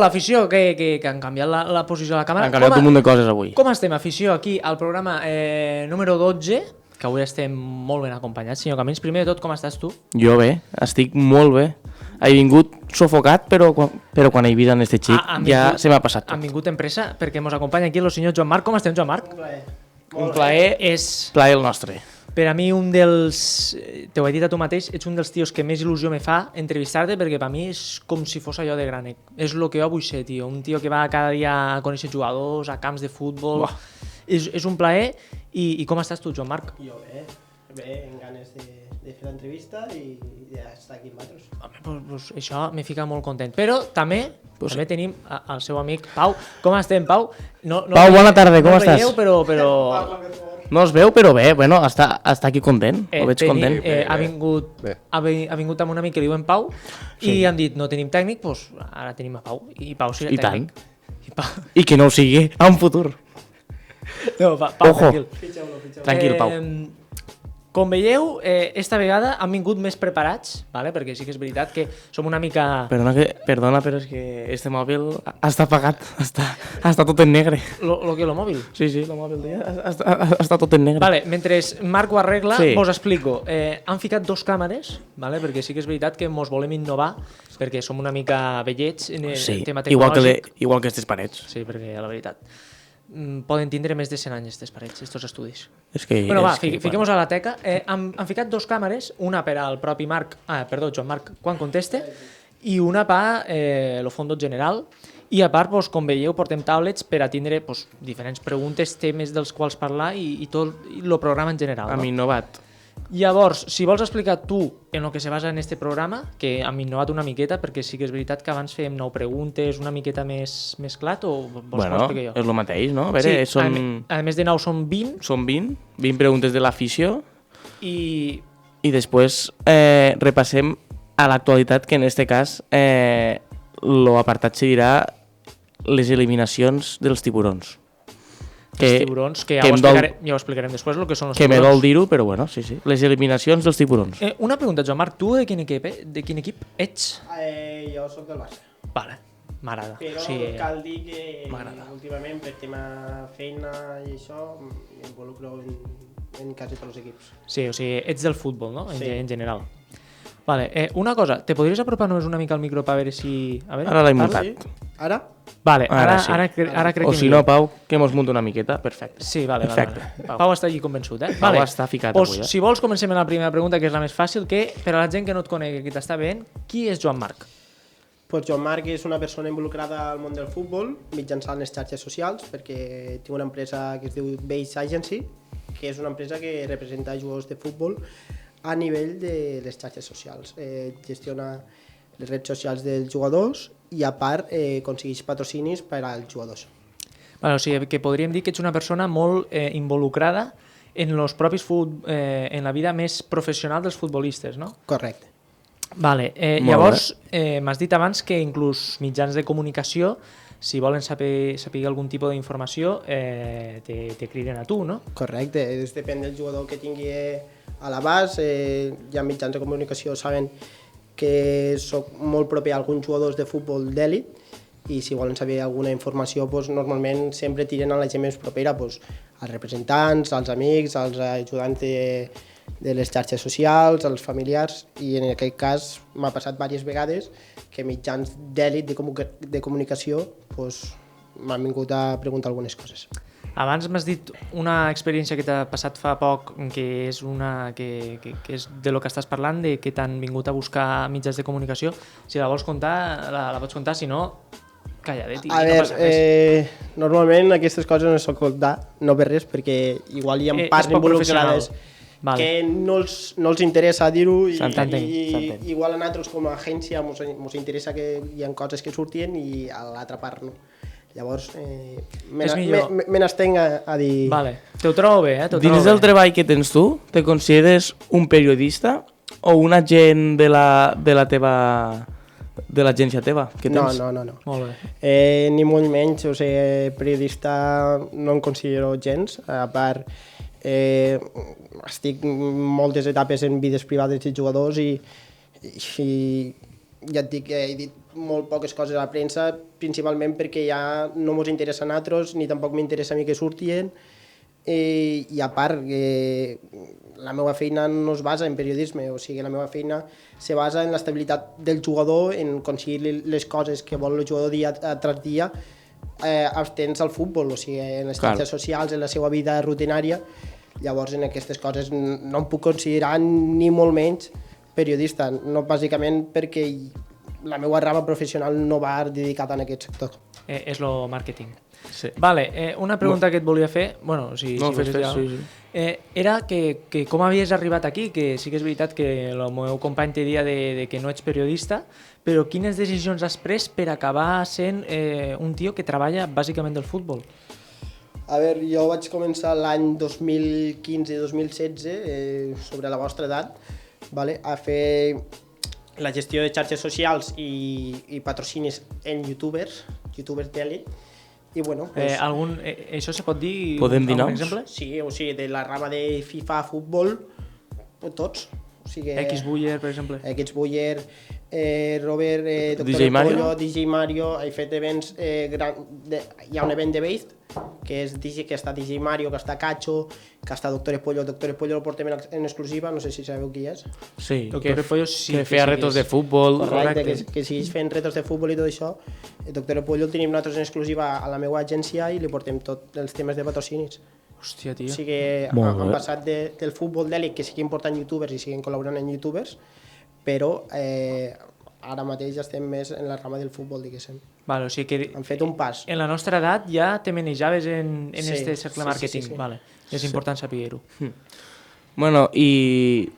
Hola, afició, que han canviat la posició de la càmera. Han canviat un munt de coses avui. Com estem, afició, aquí al programa número 12, que avui estem molt ben acompanyats. Senyor Camins, primer de tot, com estàs tu? Jo bé, estic molt bé. He vingut sofocat, però quan he vist en este xic ja se m'ha passat tot. Han vingut en pressa perquè ens acompanya aquí el senyor Joan Marc. Com estem, Joan Marc? Un plaer, plaer el nostre. Per a mi un dels... T'ho he dit a tu mateix, ets un dels tios que més il·lusió me fa entrevistar-te perquè per a mi és com si fos allò de Granec. És el que jo vull ser, tio. Un tio que va cada dia a conèixer jugadors, a camps de futbol... És un plaer. I com estàs tu, Joan Marc? Jo bé, amb ganes de fer l'entrevista i d'estar aquí amb vosaltres. Home, pues això me fica molt content. Però també tenim el seu amic Pau. Com estem, Pau? Pau, bona tarda, com estàs? No veieu, però... No es veu, però bé, bueno, està aquí content, ho veig content. Ha vingut amb un amic que diuen Pau i han dit, no tenim tècnic, doncs ara tenim a Pau. I Pau serà tècnic. I que no ho sigui a un futur. No, Pau, tranquil. Tranquil, Pau. Com veieu, esta vegada han vingut més preparats, perquè sí que és veritat que som una mica... Perdona, però és que este mòbil està apagat, està tot en negre. Lo mòbil? Sí, el mòbil està tot en negre. Mentre Marc ho arregla, vos explico. Han ficat 2 càmeres, perquè sí que és veritat que mos volem innovar, perquè som una mica vellets en el tema tecnològic. Igual que aquestes parets. Sí, perquè la veritat... poden tindre més de 100 anys aquestes parets, aquests estudis. Fiquem-nos a la teca. Han ficat 2 càmeres, una per al propi Joan Marc, quan conteste, i una per el fondo general. I a part, com veieu, portem tablets per a tindre diferents preguntes, temes dels quals parlar i tot el programa en general. Hem innovat. Llavors, si vols explicar tu en el que se basa en este programa, que hem innovat una miqueta, perquè sí que és veritat que abans fèiem 9 preguntes, una miqueta més clat, o vols que ho expliqui jo? És el mateix, no? A veure, a més de 9 són 20. Són 20 preguntes de l'afició. I després repassem a l'actualitat, que en este cas l'apartat se dirà les eliminacions dels tiburons. Els tiburons, que ja ho explicarem després, el que són els tiburons. Que me dol dir-ho, però bueno, sí. Les eliminacions dels tiburons. Una pregunta, Joan Marc, tu de quin equip ets? Jo soc del Barça. Vale, m'agrada. Però cal dir que últimament per tema feina i això m'involucro en quasi tots els equips. Sí, o sigui, ets del futbol, no? En general. Vale, una cosa, te podries apropar només una mica al micro per veure si... Ara l'he muntat. Ara? Vale, ara crec que... O si no, Pau, que mos munta una miqueta, perfecte. Sí, vale. Pau està allí convençut, Pau està ficat avui, Si vols, comencem amb la primera pregunta, que és la més fàcil, que per a la gent que no et conegui, que t'està veient, qui és Joan Marc? Joan Marc és una persona involucrada al món del futbol, mitjançant les xarxes socials, perquè tinc una empresa que es diu Base Agency, que és una empresa que representa jugadors de futbol a nivell de les xarxes socials. Gestiona les redes socials dels jugadors i a part aconsegueix patrocinis per als jugadors. O sigui que podríem dir que ets una persona molt involucrada en la vida més professional dels futbolistes, no? Correcte. Llavors, m'has dit abans que inclús mitjans de comunicació, si volen saber algun tipus d'informació, te criden a tu, no? Correcte, depèn del jugador que tingui a l'abast. Hi ha mitjans de comunicació, saben que soc molt proper a alguns jugadors de futbol d'èlit i si volen saber alguna informació, normalment sempre tiren a la gent més propera, als representants, als amics, als ajudants de les xarxes socials, als familiars, i en aquest cas m'ha passat diverses vegades que mitjans d'èlit de comunicació m'han vingut a preguntar algunes coses. Abans m'has dit una experiència que t'ha passat fa poc, que és de lo que estàs parlant, de que t'han vingut a buscar mitjans de comunicació. Si la vols contar, la pots contar, si no, calladet i no passa res. Normalment aquestes coses no s'ho contar, no per res, perquè igual hi ha parts involucrades que no els interessa dir-ho i igual a nosaltres com a agència ens interessa que hi ha coses que surtin i a l'altra part no. Llavors, me n'estenc a dir... Te ho trobo bé, Dins del treball que tens tu, te consideres un periodista o un agent de l'agència teva que tens? No. Molt bé. Ni molt menys, periodista no em considero gens, a part estic moltes etapes en vides privades de jugadors i ja et dic que he dit molt poques coses a la premsa, principalment perquè ja no ens interessa a nosaltres, ni tampoc m'interessa a mi que surtin, i a part, la meva feina no es basa en periodisme, o sigui, la meva feina se basa en l'estabilitat del jugador, en aconseguir les coses que vol el jugador dia tras dia, abstents al futbol, o sigui, en les xarxes socials, en la seva vida rutinària. Llavors, en aquestes coses no em puc considerar ni molt menys periodista, no bàsicament perquè la meva rama professional no va dedicada a aquest sector. És el màrqueting. Sí. Vale, una pregunta que et volia fer, bueno, si era que com havies arribat aquí, que sí que és veritat que el meu company te dia de que no ets periodista, però quines decisions has pres per acabar sent un tio que treballa bàsicament del futbol? A veure, jo vaig començar l'any 2015-2016, sobre la vostra edat, a fer la gestió de xarxes socials i patrocinis en youtubers d'èlit. I bueno, pues, això se pot dir? Podem dir noms? Exemple? Sí, o sigui, de la rama de FIFA, futbol, tots. O sigui, Xbuller, per exemple. Xbuller, Robert, Dr. DJ Mario. Pollo, DJ Mario, he fet events, hi ha un event de Based, que està DJ Mario, que està Cacho, que està Dr. Pollo. Dr. Pollo el portem en exclusiva, no sé si sabeu qui és. Sí, Dr. Pollo sí que feia retos de futbol. Correcte, que segueix fent retos de futbol i tot això. Dr. Pollo el tenim nosaltres en exclusiva a la meva agència i li portem tots els temes de patrocinis. Hòstia, tio. O sigui, han passat del futbol d'èlit, que siguin portant youtubers i siguin col·laborant en youtubers, però ara mateix estem més en la rama del futbol, diguéssim. Vale, o sigui que han fet un pas. En la nostra edat ja te manejaves en este cercle màrqueting. Sí. Vale. És important saber-ho. Bueno, i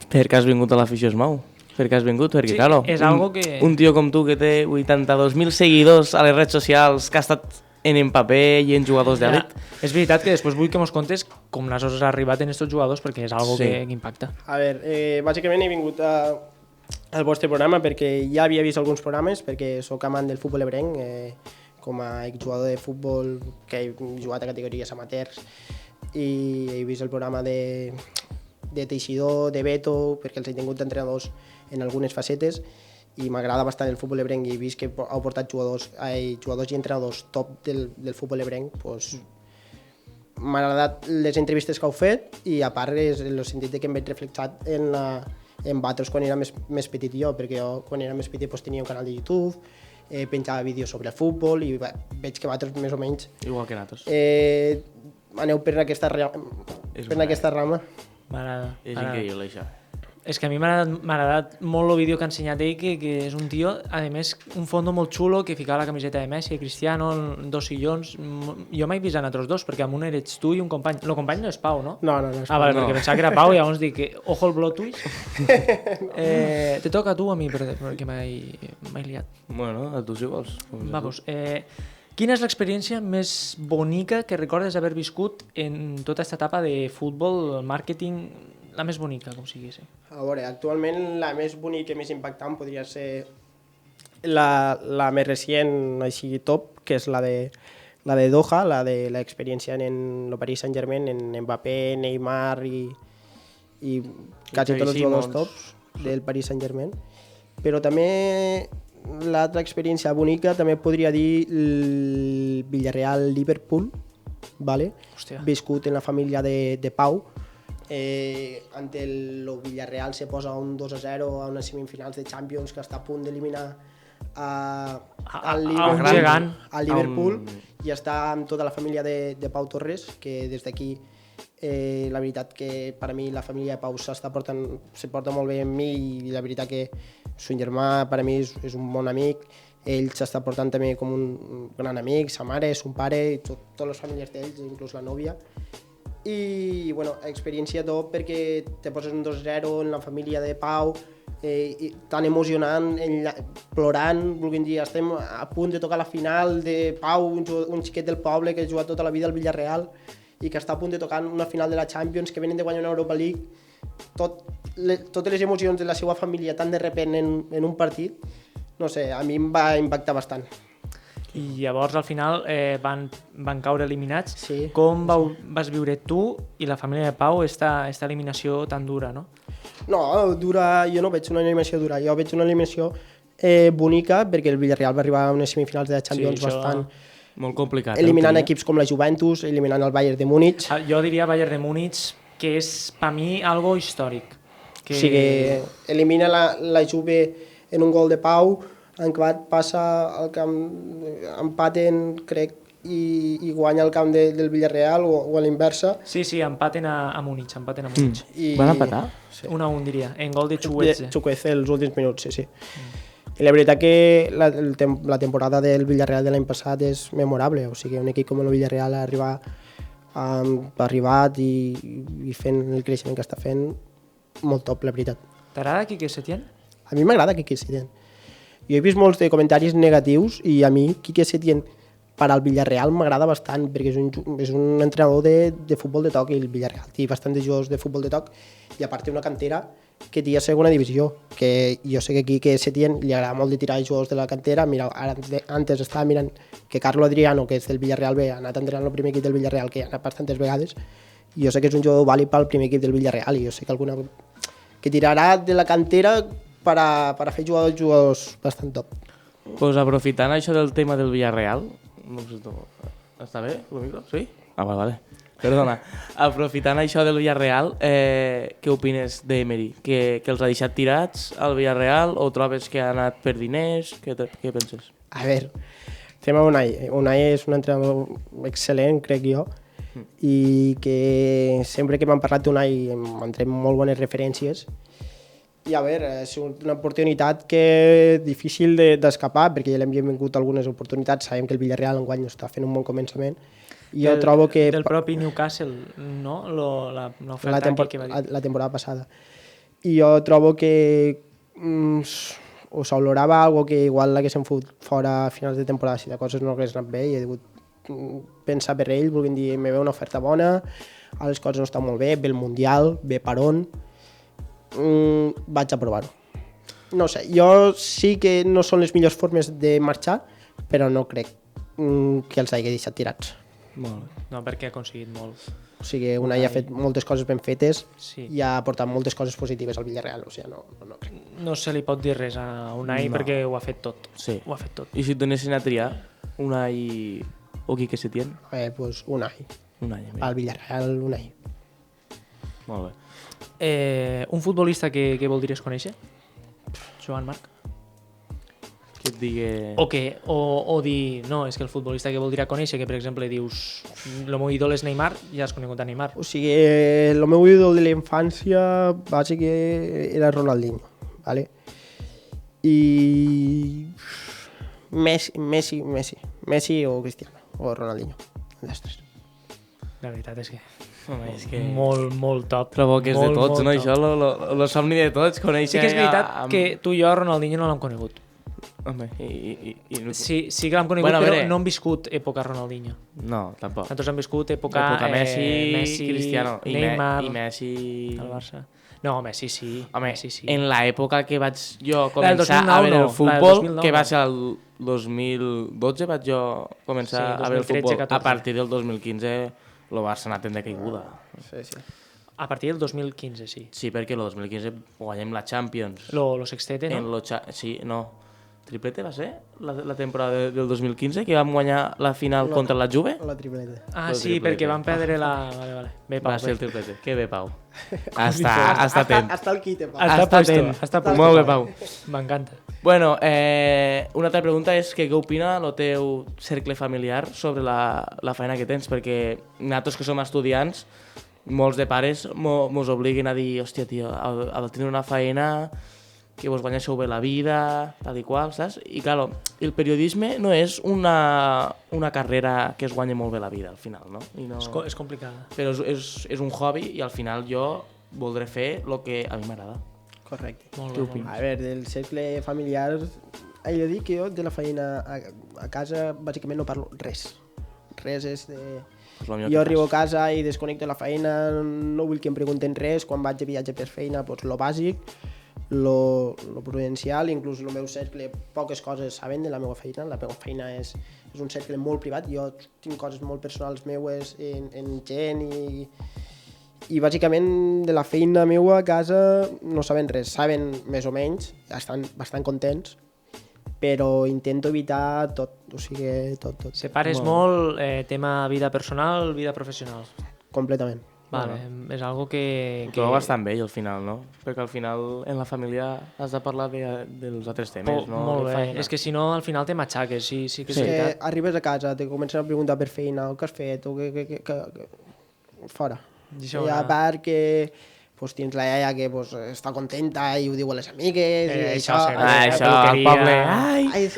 per què has vingut a l'afició es mou? Per què has vingut? Perquè, claro, és algo que... un tio com tu que té 82.000 seguidors a les redes socials, que ha estat en Mbappé i en jugadors d'èlit. És veritat que després vull que mos contes com has arribat en aquests jugadors, perquè és algo que impacta. A veure, bàsicament he vingut al vostre programa perquè ja havia vist alguns programes, perquè sóc amant del futbol ebrenc, com a exjugador de futbol que he jugat a categories amateurs, i he vist el programa de Teixidor, de Beto, perquè els he tingut d'entrenadors en algunes facetes, i m'agrada bastant el futbol ebrenc i he vist que heu portat jugadors i entrenadors top del futbol ebrenc. M'ha agradat les entrevistes que heu fet i a part és el sentit que em veig reflexat en vosaltres quan era més petit jo, perquè jo quan era més petit tenia un canal de YouTube, penjava vídeos sobre el futbol i veig que vosaltres més o menys igual que nosaltres aneu per aquesta rama. M'agrada. És increïble això. És que a mi m'ha agradat molt el vídeo que ha ensenyat ell, que és un tio, a més, un fondo molt xulo, que ficava la camiseta de Messi, Cristiano, dos sillons. Jo m'he vist a nosaltres dos, perquè amb un eres tu i un company. El company no és Pau, no? No és Pau. Vale, perquè pensava que era Pau i llavors dic que ojo el plot twist. Te toca a tu o a mi, perquè m'he liat. Bueno, a tu si vols. Vamos, quina és l'experiència més bonica que recordes haver viscut en tota aquesta etapa de futbol, màrqueting, la més bonica, com sigui? A veure, actualment la més bonica i més impactant podria ser la més recient, així top, que és la de Doha, la de l'experiència en el Paris Saint-Germain, en Mbappé, Neymar i quasi tots els jugadors tops del Paris Saint-Germain. Però també l'altra experiència bonica també podria dir el Villarreal-Liverpool, viscut en la família de Pau. Ante el Villarreal se posa un 2-0 a unes semifinals de Champions que està a punt d'eliminar al Liverpool i està amb tota la família de Pau Torres, que des d'aquí la veritat que per a mi la família de Pau se porta molt bé amb mi i la veritat que son germà per a mi és un bon amic, ell s'està portant també com un gran amic, sa mare, son pare, totes les famílies d'ells, inclús la nòvia. I bueno, experiència top perquè te poses un 2-0 en la família de Pau, tan emocionant, plorant, volguem dir, estem a punt de tocar la final de Pau, un xiquet del poble que ha jugat tota la vida al Villarreal i que està a punt de tocar una final de la Champions, que venen de guanyar una Europa League, totes les emocions de la seva família tan de repent en un partit, no sé, a mi em va impactar bastant. I llavors al final van caure eliminats. Sí. Com vas viure tu i la família de Pau esta eliminació tan dura, no? No, jo no veig una eliminació dura, jo veig una eliminació bonica perquè el Villarreal va arribar a unes semifinals de Champions bastant molt complicat. Eliminant equips com la Juventus, eliminant el Bayern de Múnich. Jo diria Bayern de Múnich, que és per mi algo històric. O sigui, elimina la Juve en un gol de Pau, Enquat passa al camp, empaten, crec, i guanya el camp del Villarreal o a l'inversa. Sí, empaten a Múnich, Van empatar? Sí. 1-1, diria, en gol de Chukwueze. Chukwueze, els últims minuts, sí. I la veritat que la temporada del Villarreal de l'any passat és memorable, o sigui, un equip com el Villarreal ha arribat i fent el creixement que està fent molt top, la veritat. T'agrada Quique Setién? A mi m'agrada Quique Setién. Jo he vist molts de comentaris negatius i a mi Quique Setién per al Villarreal m'agrada bastant perquè és un entrenador de futbol de toc i el Villarreal té bastant de jugadors de futbol de toc i a part té una cantera que té a segona divisió, que jo sé que aquí que Setién li agrada molt de tirar jugadors de la cantera. Mira, ara antes estava mirant que Carlo Adriano, que és del Villarreal B, ha anat entrenant el primer equip del Villarreal, que ha anat bastantes vegades, i jo sé que és un jugador vàlid pel primer equip del Villarreal, i jo sé que tirarà de la cantera per a fer jugadors bastant top. Pues aprofitant això del tema del Villarreal, no sé, està bé el micro? Sí? Ah, vale. Perdona, aprofitant això del Villarreal, què opines d'Emery? Que els ha deixat tirats al Villarreal o trobes que ha anat per diners? Què penses? A veure, tema Unai. Unai és un entrenador excel·lent, crec jo, i que sempre que m'han parlat d'Unai m'han tret molt bones referències. I a veure, és una oportunitat que és difícil d'escapar, perquè ja l'hem vingut algunes oportunitats, sabem que el Villarreal enguany està fent un bon començament. Jo trobo que... Del propi Newcastle, no? L'oferta que va dir. La temporada passada. I jo trobo que o s'olorava algo que igual l'haguessin fot fora a finals de temporada si de coses no hagués anat bé i he degut pensar per ell, volguem dir, me ve una oferta bona, les coses no estan molt bé, ve el Mundial, ve per on, vaig a provar-ho. No sé, jo sí que no són les millors formes de marxar, però no crec que els hagi deixat tirats. Molt bé. No, perquè ha aconseguit molt. O sigui, Unai ha fet moltes coses ben fetes sí. I ha portat moltes coses positives al Villarreal, o sigui, no crec. No se li pot dir res a Unai perquè ho ha fet tot. Sí. Ho ha fet tot. I si et donessin a triar Unai o Quique Setién? Pues Unai. Al Villarreal, Unai. Molt bé. Un futbolista que voldries conèixer? Joan Marc? Que et digui... O dir, no, és que el futbolista que voldria conèixer, que per exemple dius, el meu ídol és Neymar, ja has conegut a Neymar. O sigui, el meu ídol de la infància bàsicament era Ronaldinho, ¿vale? I Messi o Cristiano, o Ronaldinho, dels tres. La veritat és que... Home, és que... Molt top. Trobo que és de tots, no? Això, el somni de tots, conèixer... Sí que és veritat que tu i jo Ronaldinho no l'hem conegut. Home, sí que l'hem conegut, però no hem viscut època Ronaldinho. No, tampoc. Nosaltres hem viscut època Messi, Cristiano, Neymar, i Messi... El Barça. No, Messi sí. Home, Messi sí. En l'època que vaig jo començar a veure el futbol, que va ser el 2012, vaig jo començar a veure el futbol. A partir del 2015 el Barça ha anat en decaiguda. Sí. A partir del 2015, sí. Sí, perquè el 2015 guanyem la Champions. Lo sextete, no? Sí, no. Triplete va ser la temporada del 2015, que vam guanyar la final contra la Juve? La triplete. Ah, sí, perquè vam perdre la... Vale. Bé, Pau. Va ser el triplete. Que bé, Pau. Està atent. Està el quite, Pau. Està atent. Molt bé, Pau. M'encanta. Bueno, una altra pregunta és que què opina el teu cercle familiar sobre la feina que tens, perquè nosaltres que som estudiants, molts de pares mos obliguen a dir, hòstia, tio, ha de tenir una feina que vos guanyéssiu bé la vida, tal i qual, saps? I, clar, el periodisme no és una carrera que es guanya molt bé la vida, al final, no? És complicada. Però és un hobby i, al final, jo voldré fer el que a mi m'agrada. Correcte. Molt bé. A veure, del cercle familiar, he de dir que jo de la feina a casa bàsicament no parlo res. Res és de... Jo arribo a casa i desconnecto la feina, no vull que em pregunten res, quan vaig de viatge per feina, doncs lo bàsic, lo prudencial, inclús el meu cercle, poques coses saben de la meva feina. La meva feina és un cercle molt privat, jo tinc coses molt personals meues en gent I bàsicament de la feina meva a casa no saben res, saben més o menys, estan bastant contents, però intento evitar tot, o sigui, tot. Separes molt tema vida personal, vida professional. Completament. Vale, és algo que... Ho trobo bastant bé al final, no? Perquè al final en la família has de parlar dels altres temes, no? Molt bé, és que si no al final te matxaques, sí que és veritat. Arribes a casa, te comencen a preguntar per feina, o què has fet, o fora. I a part que tens la iaia que està contenta i ho diu a les amigues i això. Això, al poble.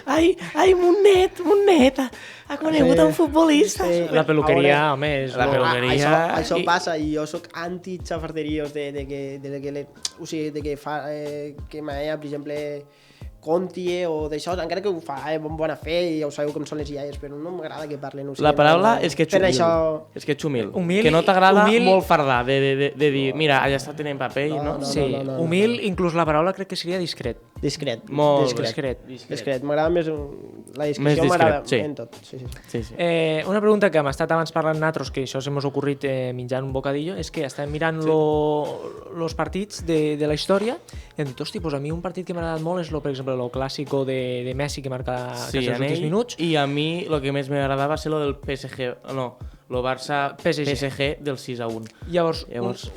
Ai, mon net, ha conegut un futbolista. La peluqueria, home, és... La peluqueria... Això passa i jo soc anti-xafarderies de que fa que ma iaia, per exemple, conti o d'això, encara que ho fa amb bona fe i ja ho sabeu com són les iaies, però no m'agrada que parlen. La paraula és que ets humil. És que ets humil. Que no t'agrada molt fardar de dir, mira, allà està tenint paper, no? Sí, humil, inclús la paraula crec que seria discret. Discret. Molt discret. M'agrada més... La discreció m'agrada en tot. Sí. Una pregunta que hem estat abans parlant nosaltres, que això s'hem ocorrit menjant un bocadillo, és que estem mirant los partits de la història i hem dit, hosti, a mi un partit que m'ha agradat molt és, per exemple, el clàssico de Messi que marca els últims minuts. I a mi el que més m'agradava va ser el del PSG, el Barça PSG del 6-1. Llavors,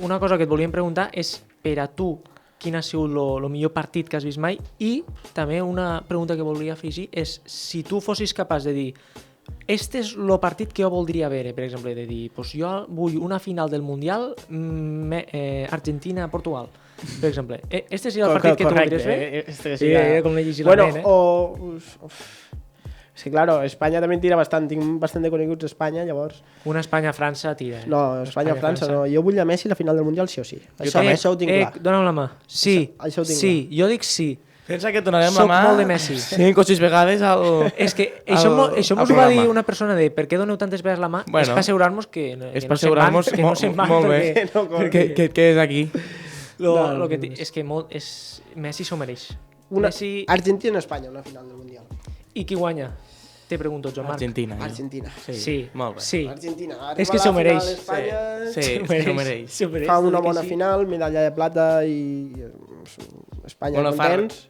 una cosa que et volíem preguntar és, per a tu, quin ha sigut el millor partit que has vist mai? I també una pregunta que volia afegir és, si tu fossis capaç de dir, este és el partit que jo voldria veure, per exemple, de dir, jo vull una final del Mundial Argentina-Portugal, per exemple. Este seria el partit que tu voldries fer? Sí, com l'he llegit la ment, és que, claro, Espanya també tira bastant, tinc bastant de coneguts a Espanya, llavors... Una Espanya-França tira. No, Espanya-França no, jo vull a Messi la final del Mundial sí o sí. Això ho tinc clar. Dóna'm la mà. Sí, jo dic sí. Pensa que et donarem la mà... Soc molt de Messi. 5 o 6 vegades al... És que això mos ho va dir una persona de per què doneu tantes vegades la mà, és per assegurar-nos que no se'n van, que és aquí. És que Messi s'ho mereix. Argentina-Espanya, una final del Mundial. I qui guanya? Te pregunto, Joan Marc. Argentina. Sí, molt bé. Sí. Argentina. És que s'ho mereix. S'ho mereix. Fa una bona final, medalla de plata i Espanya contents.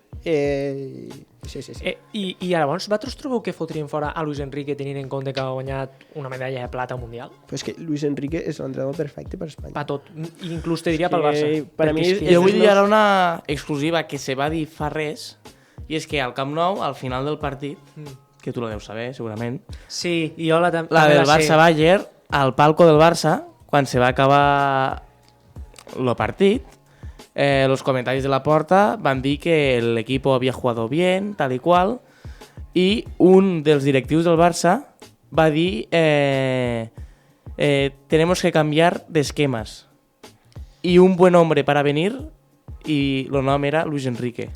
Sí. I llavors, vosaltres trobeu que fotríem fora a Luis Enrique tenint en compte que ha guanyat una medalla de plata mundial? Però és que Luis Enrique és l'entrenador perfecte per Espanya. Per tot. Inclús te diria pel Barça. Per mi jo vull dir ara una exclusiva que se va dir fa res, i és que al Camp Nou, al final del partit, que tu la deus saber, segurament. Sí, i jo la també la del Barça-Bayern, al palco del Barça, quan se va acabar el partit, los comentarios de la porta van dir que el equipo había jugado bien, tal y cual, y un dels directius del Barça va dir tenemos que cambiar de esquemas. Y un buen hombre para venir, y el nom era Luis Enrique.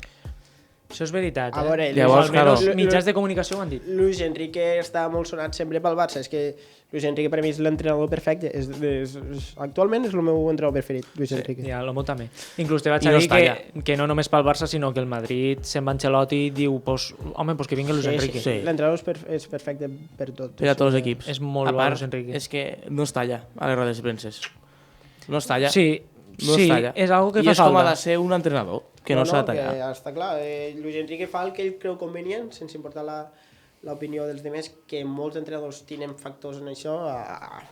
Això és veritat, A veure, Llavors, almenys mitjans de comunicació ho han dit. Luis Enrique està molt sonat sempre pel Barça. És que Luis Enrique per mi és l'entrenador perfecte. Actualment és el meu entrenador preferit, Luis Enrique. Ja, el meu també. Inclús te vaig a dir que no només pel Barça, sinó que el Madrid se'n va Ancelotti i diu, home, que vingui Luis Enrique. Sí. L'entrenador és perfecte per tot. Per a tots els equips. És molt bo, Luis Enrique. És que no es talla a les rodes de premses. No es talla. Sí, és algo que fa falta. I és com ha de ser un entrenador, que no s'ha de tallar. Està clar, Luis Enrique fa el que ell creu convenient, sense importar l'opinió dels demés, que molts entrenadors tenen factors en això,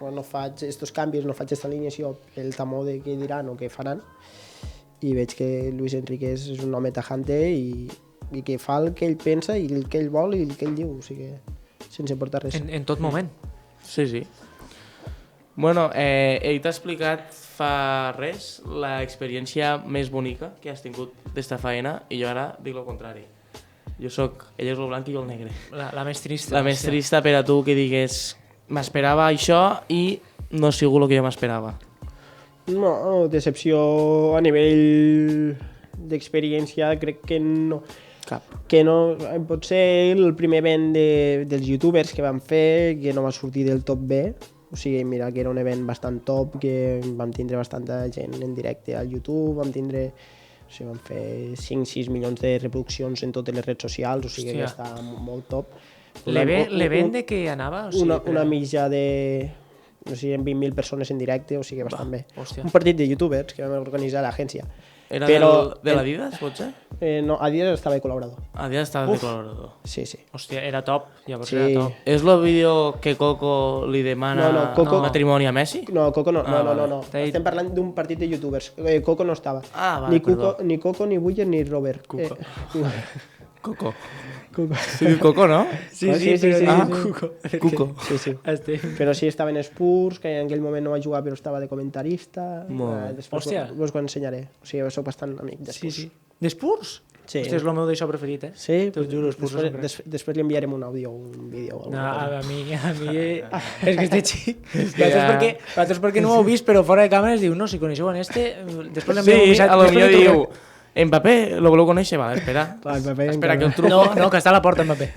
no faig estos canvis, no faig aquesta alineació pel temor de què diran o què faran, i veig que Luis Enrique és un home tajante i que fa el que ell pensa i el que ell vol i el que ell diu, o sigui, sense importar res. En tot moment. Sí. Bueno, ell t'ha explicat fa res l'experiència més bonica que has tingut d'esta feina i jo ara dic el contrari. Ell és el blanc i jo el negre. La més trista. La més trista per a tu que digues m'esperava això i no ha sigut el que jo m'esperava. No, decepció a nivell d'experiència crec que no. Cap. Que no, pot ser el primer event dels youtubers que vam fer, que no va sortir del top B. O sigui, mira, que era un event bastant top, que vam tindre bastanta gent en directe al YouTube, vam fer 5-6 milions de reproduccions en totes les redes socials, o sigui que està molt top. L'event de què anava? Una mitja de no sé, en 20.000 persones en directe, o sigui, bastant bé. Hòstia. Un partit de youtubers que vam organitzar a l'agència. Era de l'Adidas, potser? No, Adidas estava de col·laborador. Adidas estava de col·laborador. Sí. Hòstia, era top. Llavors Sí. era top. És el vídeo que Coco li demana matrimoni a Messi? No, Coco no. No. T'ha dit- Estem parlant d'un partit de youtubers. Coco no estava. Ah, vale, Ni Coco, ni Buller, ni Robert. Coco. Coco. Sí, diu Coco, no? Sí. Cuco. Sí. Però sí, estava en Spurs, que en aquell moment no va jugar però estava de comentarista. Després vos ho ensenyaré. O sigui, soc bastant amic d'Spurs. Sí. D'Spurs? Sí. Hòstia, és el meu d'això preferit, Sí, T'ho juro, Spurs és un crac. després li enviarem un àudio o un vídeo. No, a mi és que este xic vosaltres perquè no ho heu vist, però fora de càmeres diu, no, si coneixeu en este després li enviem un missatge, a lo millor diu Mbappé, lo voleu conèixer? Vale, espera. Espera que el truco. no, que està a la porta Mbappé.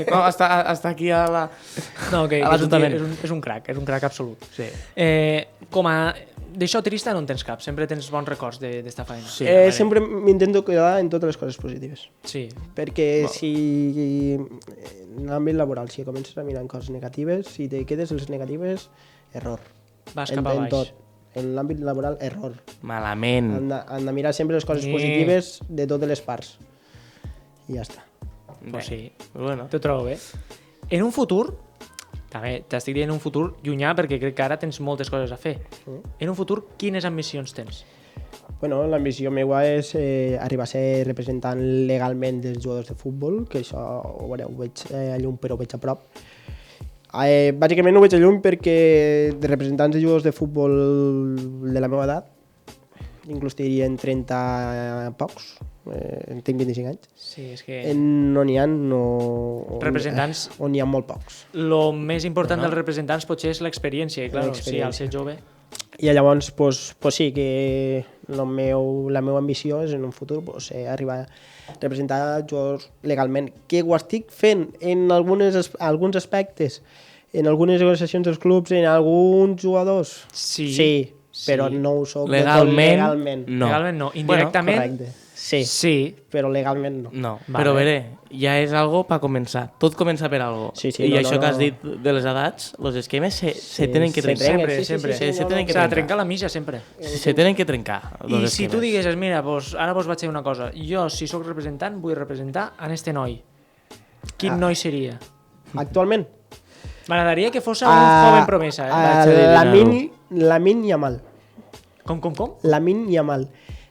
No, està aquí a la... No, que a l'Ajuntament. és un crac absolut. Sí. Com a d'això trista no en tens cap, sempre tens bons records d'esta feina. Sí, sempre m'intento quedar en totes les coses positives. Sí. Perquè si en l'àmbit laboral, si comences a mirar coses negatives, si te quedes les negatives, error. Vas cap a baix. En tot. En l'àmbit laboral, error. Malament. Han de mirar sempre les coses positives de totes les parts. I ja està. Pues sí, bueno. t'ho trobo bé. En un futur, també t'estic dient un futur llunyà perquè crec que ara tens moltes coses a fer. En un futur, quines ambicions tens? Bueno, l'ambició meva és arribar a ser representant legalment dels jugadors de futbol, que això ho veureu, ho veig a llum però ho veig a prop. Bàsicament ho veig a llum perquè de representants de jugadors de futbol de la meva edat, inclús dirien 30 pocs, tinc 25 anys, Sí, és que... no n'hi ha, Representants... on n'hi ha molt pocs. Lo més important dels representants potser és l'experiència, i clar, sí, al ser jove... I llavors, pues sí, que la meva ambició és en un futur arribar a representar jugadors legalment, que ho estic fent en alguns aspectes, en algunes negociacions dels clubs, en alguns jugadors. Sí, però no ho soc legalment. No. Legalment no. Indirectament, correcte. Sí, però legalment no. No, però bé, ja és algo per començar. Tot comença per algo. Sí, I això que has dit de les edats, els esquemes se tenen que trencar. Sempre. Se tenen que S'ha de trencar la mitja, sempre. Se tenen que trencar. I si tu diguessis, mira, ara vos vaig dir una cosa, jo, si sóc representant, vull representar en este noi. Quin noi seria? Actualment? M'agradaria que fos un joven promesa. Lamine Yamal. Com? Lamine Yamal.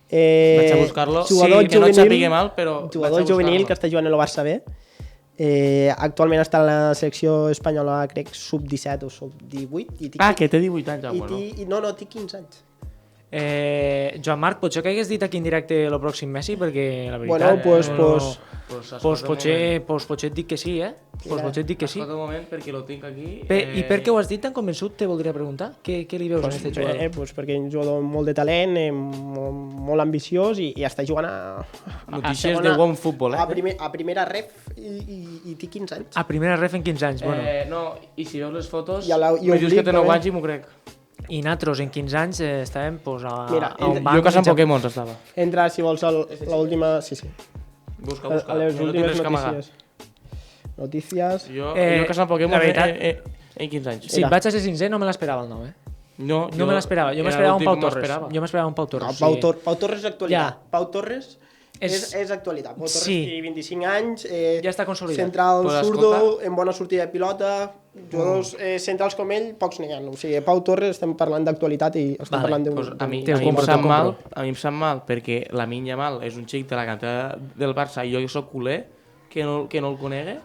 Vaig a buscar-lo. Que no et sàpiga mal, però... Jugador juvenil que està jugant a lo Barça B. Actualment està en la selecció espanyola, crec, sub-17 o sub-18. Que té 18 anys. Bueno. No, té 15 anys. Joan Marc, potser que hagués dit aquí en directe el pròxim Messi, perquè la veritat... potser et dic que sí, potser et dic que sí. Escolta un moment, perquè lo tinc aquí. I per què ho has dit tan convençut, te voldria preguntar? Què li veus a aquest jugador? Perquè és un jugador molt de talent, molt ambiciós i està jugant a... Notícies de bon futbol, A primera ref i té 15 anys. A primera ref en 15 anys, bueno. No, i si veus les fotos, me dius que té 9 anys i m'ho crec. I nosaltres en 15 anys estàvem a un banc... Jo que en Pokémons estava. Entra, si vols, a l'última... Sí. Busca. A les últimes notícies. Notícies... Jo que en Pokémons en 15 anys. Si et vaig a ser sincer, no me l'esperava el nou, No me l'esperava. Jo m'esperava un Pau Torres. Jo m'esperava un Pau Torres. Pau Torres és actualitat. Pau Torres és actualitat. Pau Torres té 25 anys. Ja està consolidat. Central zurdo, en bona sortida de pilota. Jugadors centrals com ell, pocs n'hi ha. O sigui, Pau Torres, estem parlant d'actualitat i estem parlant d'un... A mi em sap mal perquè Lamine Yamal és un xic de la cantera del Barça i jo soc culer, que no el conegui.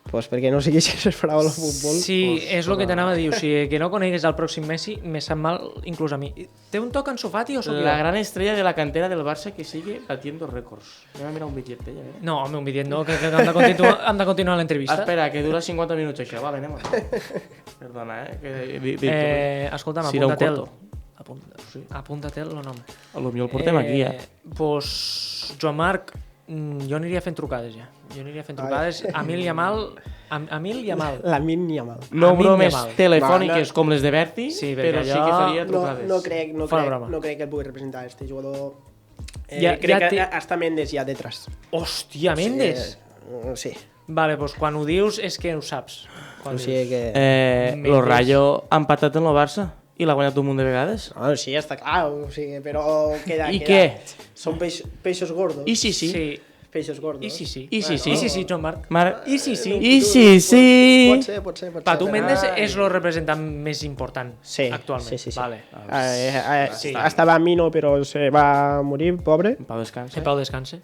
Pues perquè no segueixes les paraules al futbol. Sí, és el que t'anava a dir. O sigui, que no conegues el pròxim Messi me sap mal inclús a mi. Té un toc Ansu Fati o sóc jo? La gran estrella de la cantera del Barça que sigue batiendo récords. Anem a mirar un bitllet d'ella, No, home, un bitllet no, que hem de continuar l'entrevista. Espera, que dura 50 minuts això. Vale, anem a... Perdona, Escolta'm, apunta-te'l el nom. A lo millor el portem aquí, Pues, Joan Marc, jo aniria fent trucades ja. Lamine Yamal. Lamine Yamal. No bromes telefòniques com les de Berti, però sí que faria trucades. No crec que el pugui representar este jugador. Crec que hasta Mendes ja detrás. Hòstia, Mendes? Sí. Vale, doncs quan ho dius és que ho saps. O sigui que... Lo Rayo ha empatat en el Barça i l'ha guanyat un munt de vegades. No, sí, està clar, o sigui, però queda... I què? Són peixos gordos. I sí. Peixos gordos. I sí. I sí, Joan Marc. I sí. Pot ser. Pa tu Mendes és el representant més important actualment. Sí. Vale. Estava a Mino, però se va morir, pobre. En pau descanse. En pau descanse.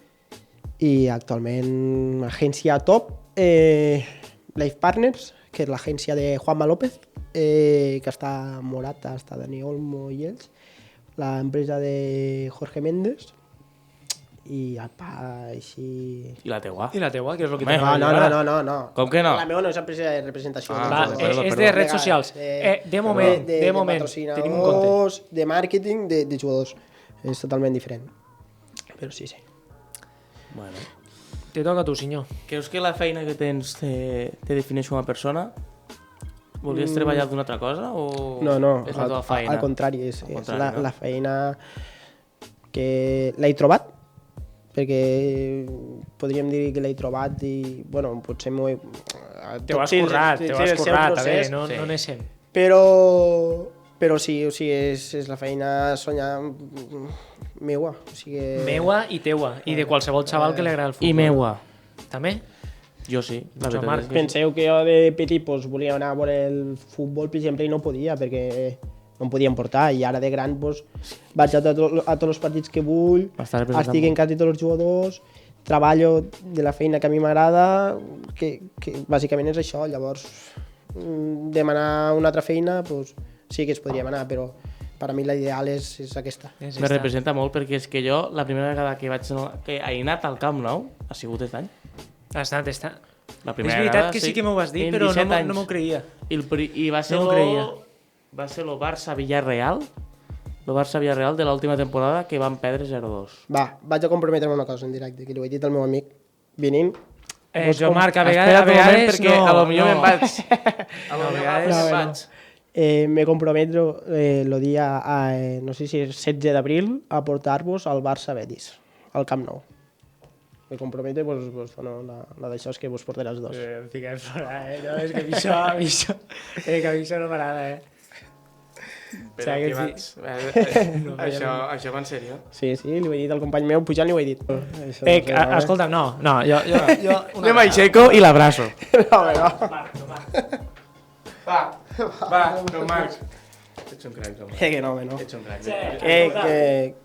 I actualment agència top, Life Partners, que és l'agència de Juanma López, que està Morata, està Dani Olmo i ells, l'empresa de Jorge Méndez, i el pa així... I la teua? I la teua, que és el que No. Com que no? La meva no és empresa de representació. És de redes socials. De moment, tenim en compte. De màrqueting, de jugadors. És totalment diferent. Però sí. Bueno. Te toca a tu, senyor. Creus que la feina que tens te defineix com a persona? Volies treballar d'una altra cosa o No, és la teva feina? al contrari, és no? la feina que l'he trobat, perquè podríem dir que l'he trobat i, bueno, potser m'ho he... Te ho has currat, a veure, no n'essem. Però sí, o sigui, és la feina soñar meua. O sigui... Meua i teua, i de qualsevol xaval que li agrada el futbol. I meua. També? Jo sí. Penseu que jo de petit pues, volia anar a veure el futbol, per exemple, i no podia, perquè no em podien portar, i ara de gran pues, vaig a tots els partits que vull, estic en casa de tots els jugadors, treballo de la feina que a mi m'agrada, que bàsicament és això. Llavors, demanar una altra feina, pues, sí que es podríem anar, però per a mi l'ideal és aquesta. Me representa molt perquè és que jo la primera vegada que he anat al Camp Nou ha sigut aquest any. Està. La És primera veritat vegada, que sí que m'ho vas dir, però no m'ho creia. I va ser el Barça-Villarreal, el Barça-Villarreal de l'última temporada que van perdre 0-2. Va, vaig a comprometre'm una cosa en directe, que li ho he dit al meu amic venint. Joan Marc, a vegades perquè no. A lo millor me'n vaig. Me comprometo el dia, no sé si és 16 d'abril, a portar-vos al Barça-Betis, al Camp Nou. Me comprometo, pues, la d'això és que vos portaré els dos. Em fiquem fora, no, és que a mi això no m'agrada, Però que vaig... Això va en sèrio? Sí, li ho he dit al company meu, pujant li ho he dit. Escolta, no, jo... Me m'aixeco i l'abraço. Va, Marc. Ets un crac, home. Que no. Ets un crac.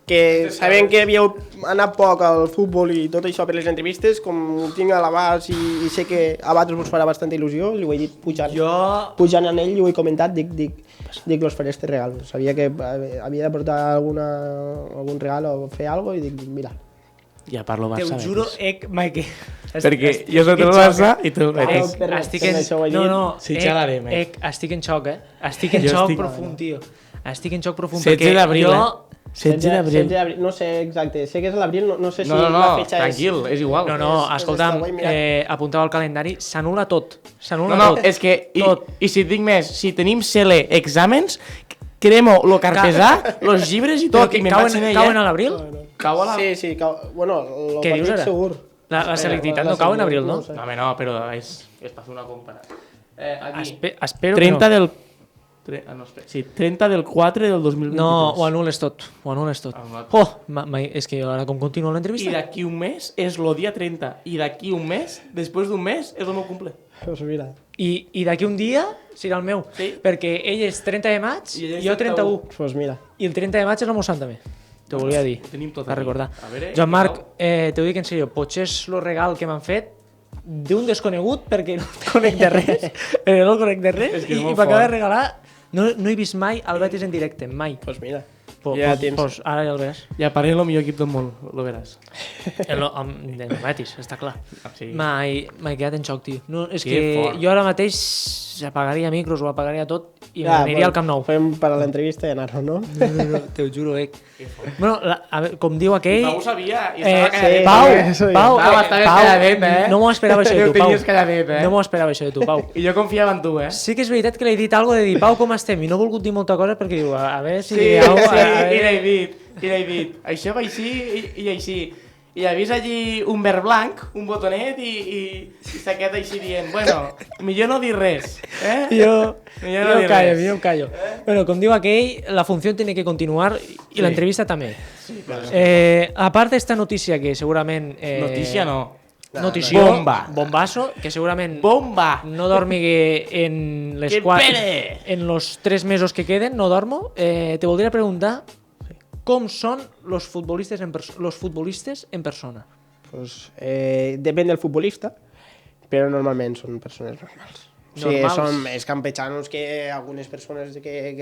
Que sabent que havíeu anat poc al futbol i tot això per les entrevistes, com ho tinc a l'abast i sé que a vosaltres us farà bastanta il·lusió, li ho he dit pujant en ell, li ho he comentat, dic los faré este regal. Sabia que havia de portar algun regal o fer alguna cosa i dic, mira. Ja parlo Barça. Te ho juro, Mike. Perquè jo soc el Barça i tu el Betis. Estic en xoc, Estic en xoc profund, tio. Estic en xoc profund. 16 d'abril, 16 d'abril. No sé exacte, sé que és l'abril, no sé si la fetxa és... Tranquil, és igual. No, escolta'm, apunteu al calendari, s'anul·la tot. No, és que, i si et dic més, si tenim CL exàmens, cremo lo carpesà, los llibres i tot. Cauen a l'abril? Sí, bueno, el partit segur. La selectivitat no cau en abril, no? No, però es fa una compara. Espero 30 del... Sí, 30 del 4 del 2023. No, ho anules tot. És que ara com continua l'entrevista? I d'aquí un mes és el dia 30. I d'aquí un mes, després d'un mes, és el meu cumple. Pues mira. I d'aquí un dia serà el meu. Sí. Perquè ell és 30 de maig i jo 31. Pues mira. I el 30 de maig és el meu sant també. T'ho volia dir. Ho tenim tot a recordar. Veure, Joan Marc, t'ho dic en sèrio, potser és el regal que m'han fet d'un desconegut perquè no conec de res. I m'acaba de regalar... No he vist mai el Betis en directe, mai. Pues mira. Pues ara ja el veuràs. Ja paré el millor equip del món, lo veràs. El Betis, està clar. Sí. M'he quedat en xoc, tio. No, és que jo ara mateix apagaria micros, ho apagaria tot i m'aniria al Camp Nou. Fem per a l'entrevista i anar-ho, no? No, te ho juro, Bueno, a veure, com diu aquell... Pau ho sabia i estava calladet. Pau, no m'ho esperava això de tu, Pau. No m'ho esperava això de tu, Pau. I jo confiava en tu, Sí que és veritat que l'he dit alguna de dir, Pau, com estem? I no he volgut dir molta cosa perquè diu, a veure si... Sí, i l'he dit. Això va així i així. i ha vist allí un verd blanc, un botonet i s'ha quedat així dient, bueno, millor no dir res. Yo callo. Bueno, com diu aquell, la funció tiene que continuar i l'entrevista també. A part d'esta notícia que segurament... Notícia no. Notició, bomba. Bombazo, que segurament Bomba. no dormigui en les en los 3 mesos que queden, no dormo. Te voldria preguntar com són los futbolistes en persona. Pues, depèn del futbolista, però normalment són persones normals. O sigui, són més campechanos que algunes persones, que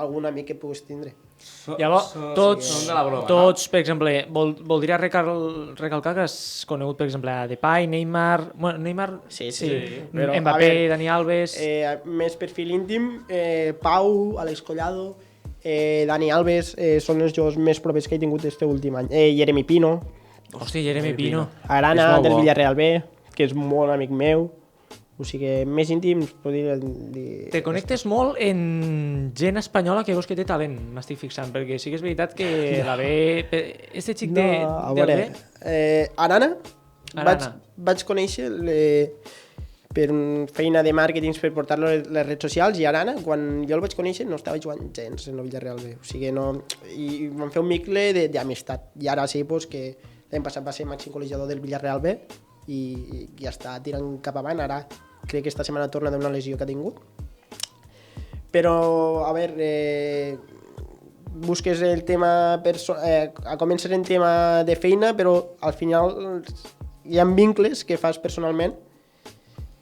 algun amic que puguis tindre. Llavors, tots, per exemple, voldria recalcar que has conegut, per exemple, Depay, Neymar... Bueno, Neymar... Sí. Mbappé, Dani Alves... Més perfil íntim, Pau, Alex Collado, Dani Alves, són els jugadors més propers que he tingut este últim any. Jeremy Pino. Hòstia, Jeremy Pino. Arana, del Villarreal B, que és molt amic meu. O sigui, més íntims, podria dir... Te connectes molt en gent espanyola que veus que té talent, m'estic fixant, perquè sí que és veritat que la B... Este xic de... A veure, Arana. Vaig conèixer per feina de màrqueting per portar-lo a les redes socials, i Arana, quan jo el vaig conèixer, no estava jugant gens en el Villarreal B. O sigui, no... I vam fer un micle d'amistat. I ara sí, pues, que l'any passat va ser màxim col·legiador del Villarreal B i ja està tirant cap avant. Ara crec que esta setmana torna d'una lesió que ha tingut. Però, a veure, busques el tema... comences en tema de feina, però al final hi ha vincles que fas personalment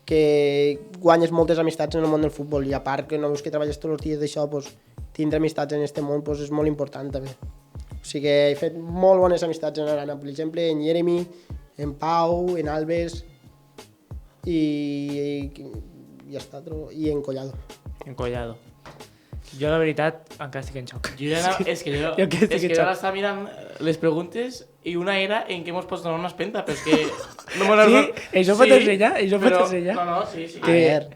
que guanyes moltes amistats en el món del futbol, i a part que no veus que treballes tots els dies d'això, pues, tindre amistats en aquest món pues, és molt important també. O sigui, he fet molt bones amistats en Arana, per exemple, en Jeremy, en Pau, en Alves i ja està, i en Collado. En Collado. Jo, la veritat, encara estic en xoc. És que jo ara estava mirant les preguntes i una era en què mos pots donar una espenta, però és que... Sí? Això pot ensenyar? No, sí. A veure...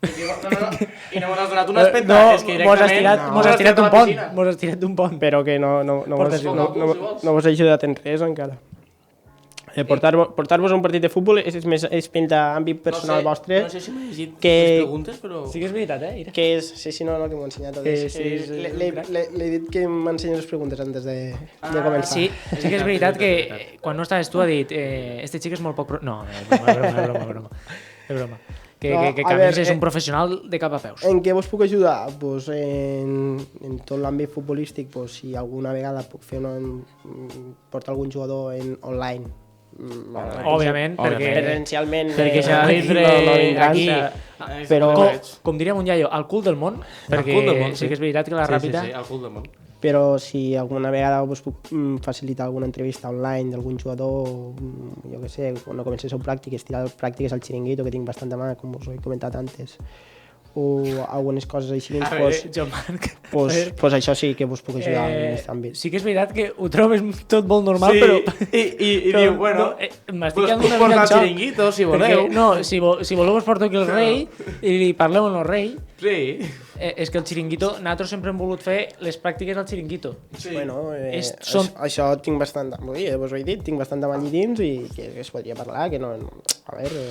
I no m'has donat una espenta, és que directament... Mos has tirat un pont. Però que no vos he ajudat en res encara. Portar-vos a un partit de futbol és més espenta àmbit personal vostre. No sé si m'he llegit les preguntes, però... Sí que és veritat, Que és... Sí, no, que m'ho he ensenyat. L'he dit que m'ensenyes les preguntes antes de començar. Sí que és veritat que quan no estaves tu ha dit este xic és molt poc... No, és broma. Que Camils és un professional de cap a peus. En què vos puc ajudar? Pues en tot l'àmbit futbolístic, pues, si alguna vegada puc fer portar algun jugador online. Òbviament, perquè s'ha de vindre aquí, però com diríem un iaio, al cul del món, perquè sí que és veritat que la ràpida... al cul del món. Però si alguna vegada us puc facilitar alguna entrevista online d'algun jugador, jo què sé, quan no comencés a pràctiques, tirar pràctiques al xiringuito, que tinc bastant de mà, com us he comentat antes, o algunes coses així, pues això sí que vos puc ajudar en aquest àmbit. Sí que és veritat que ho trobes tot molt normal, però... I diu, bueno, m'estic quedant una mica mica en xoc. Xiringuito, si voleu. No, si voleu us porto aquí el rei i li parleu amb el rei. Sí. És que el xiringuito, nosaltres sempre hem volut fer les pràctiques al xiringuito. Bueno, això tinc bastant... Vos ho he dit, tinc bastant de mall dins i que es podria parlar, que no... A veure...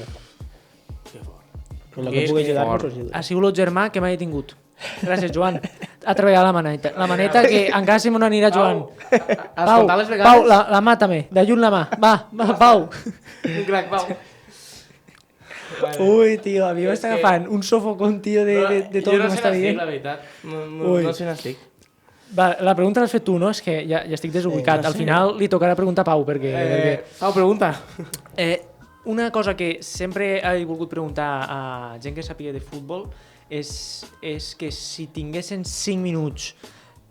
En el que pugui ajudar-vos, us ajudo. Ha sigut el germà que mai he tingut. Gràcies, Joan. Ha treballat la maneta. La maneta que encara se m'ho anirà Joan. Pau, la mà també. D'ajut la mà. Va, Pau. Un crac, Pau. Ui, tio, a mi m'està agafant un sofocón, tio, de tot el que m'està dient. Jo no sé n'estic, la veritat. No sé n'estic. La pregunta l'has fet tu, no? És que ja estic desubicat. Al final li tocarà preguntar a Pau, perquè... Pau, pregunta. Una cosa que sempre he volgut preguntar a gent que sàpiga de futbol és que si tinguessin 5 minuts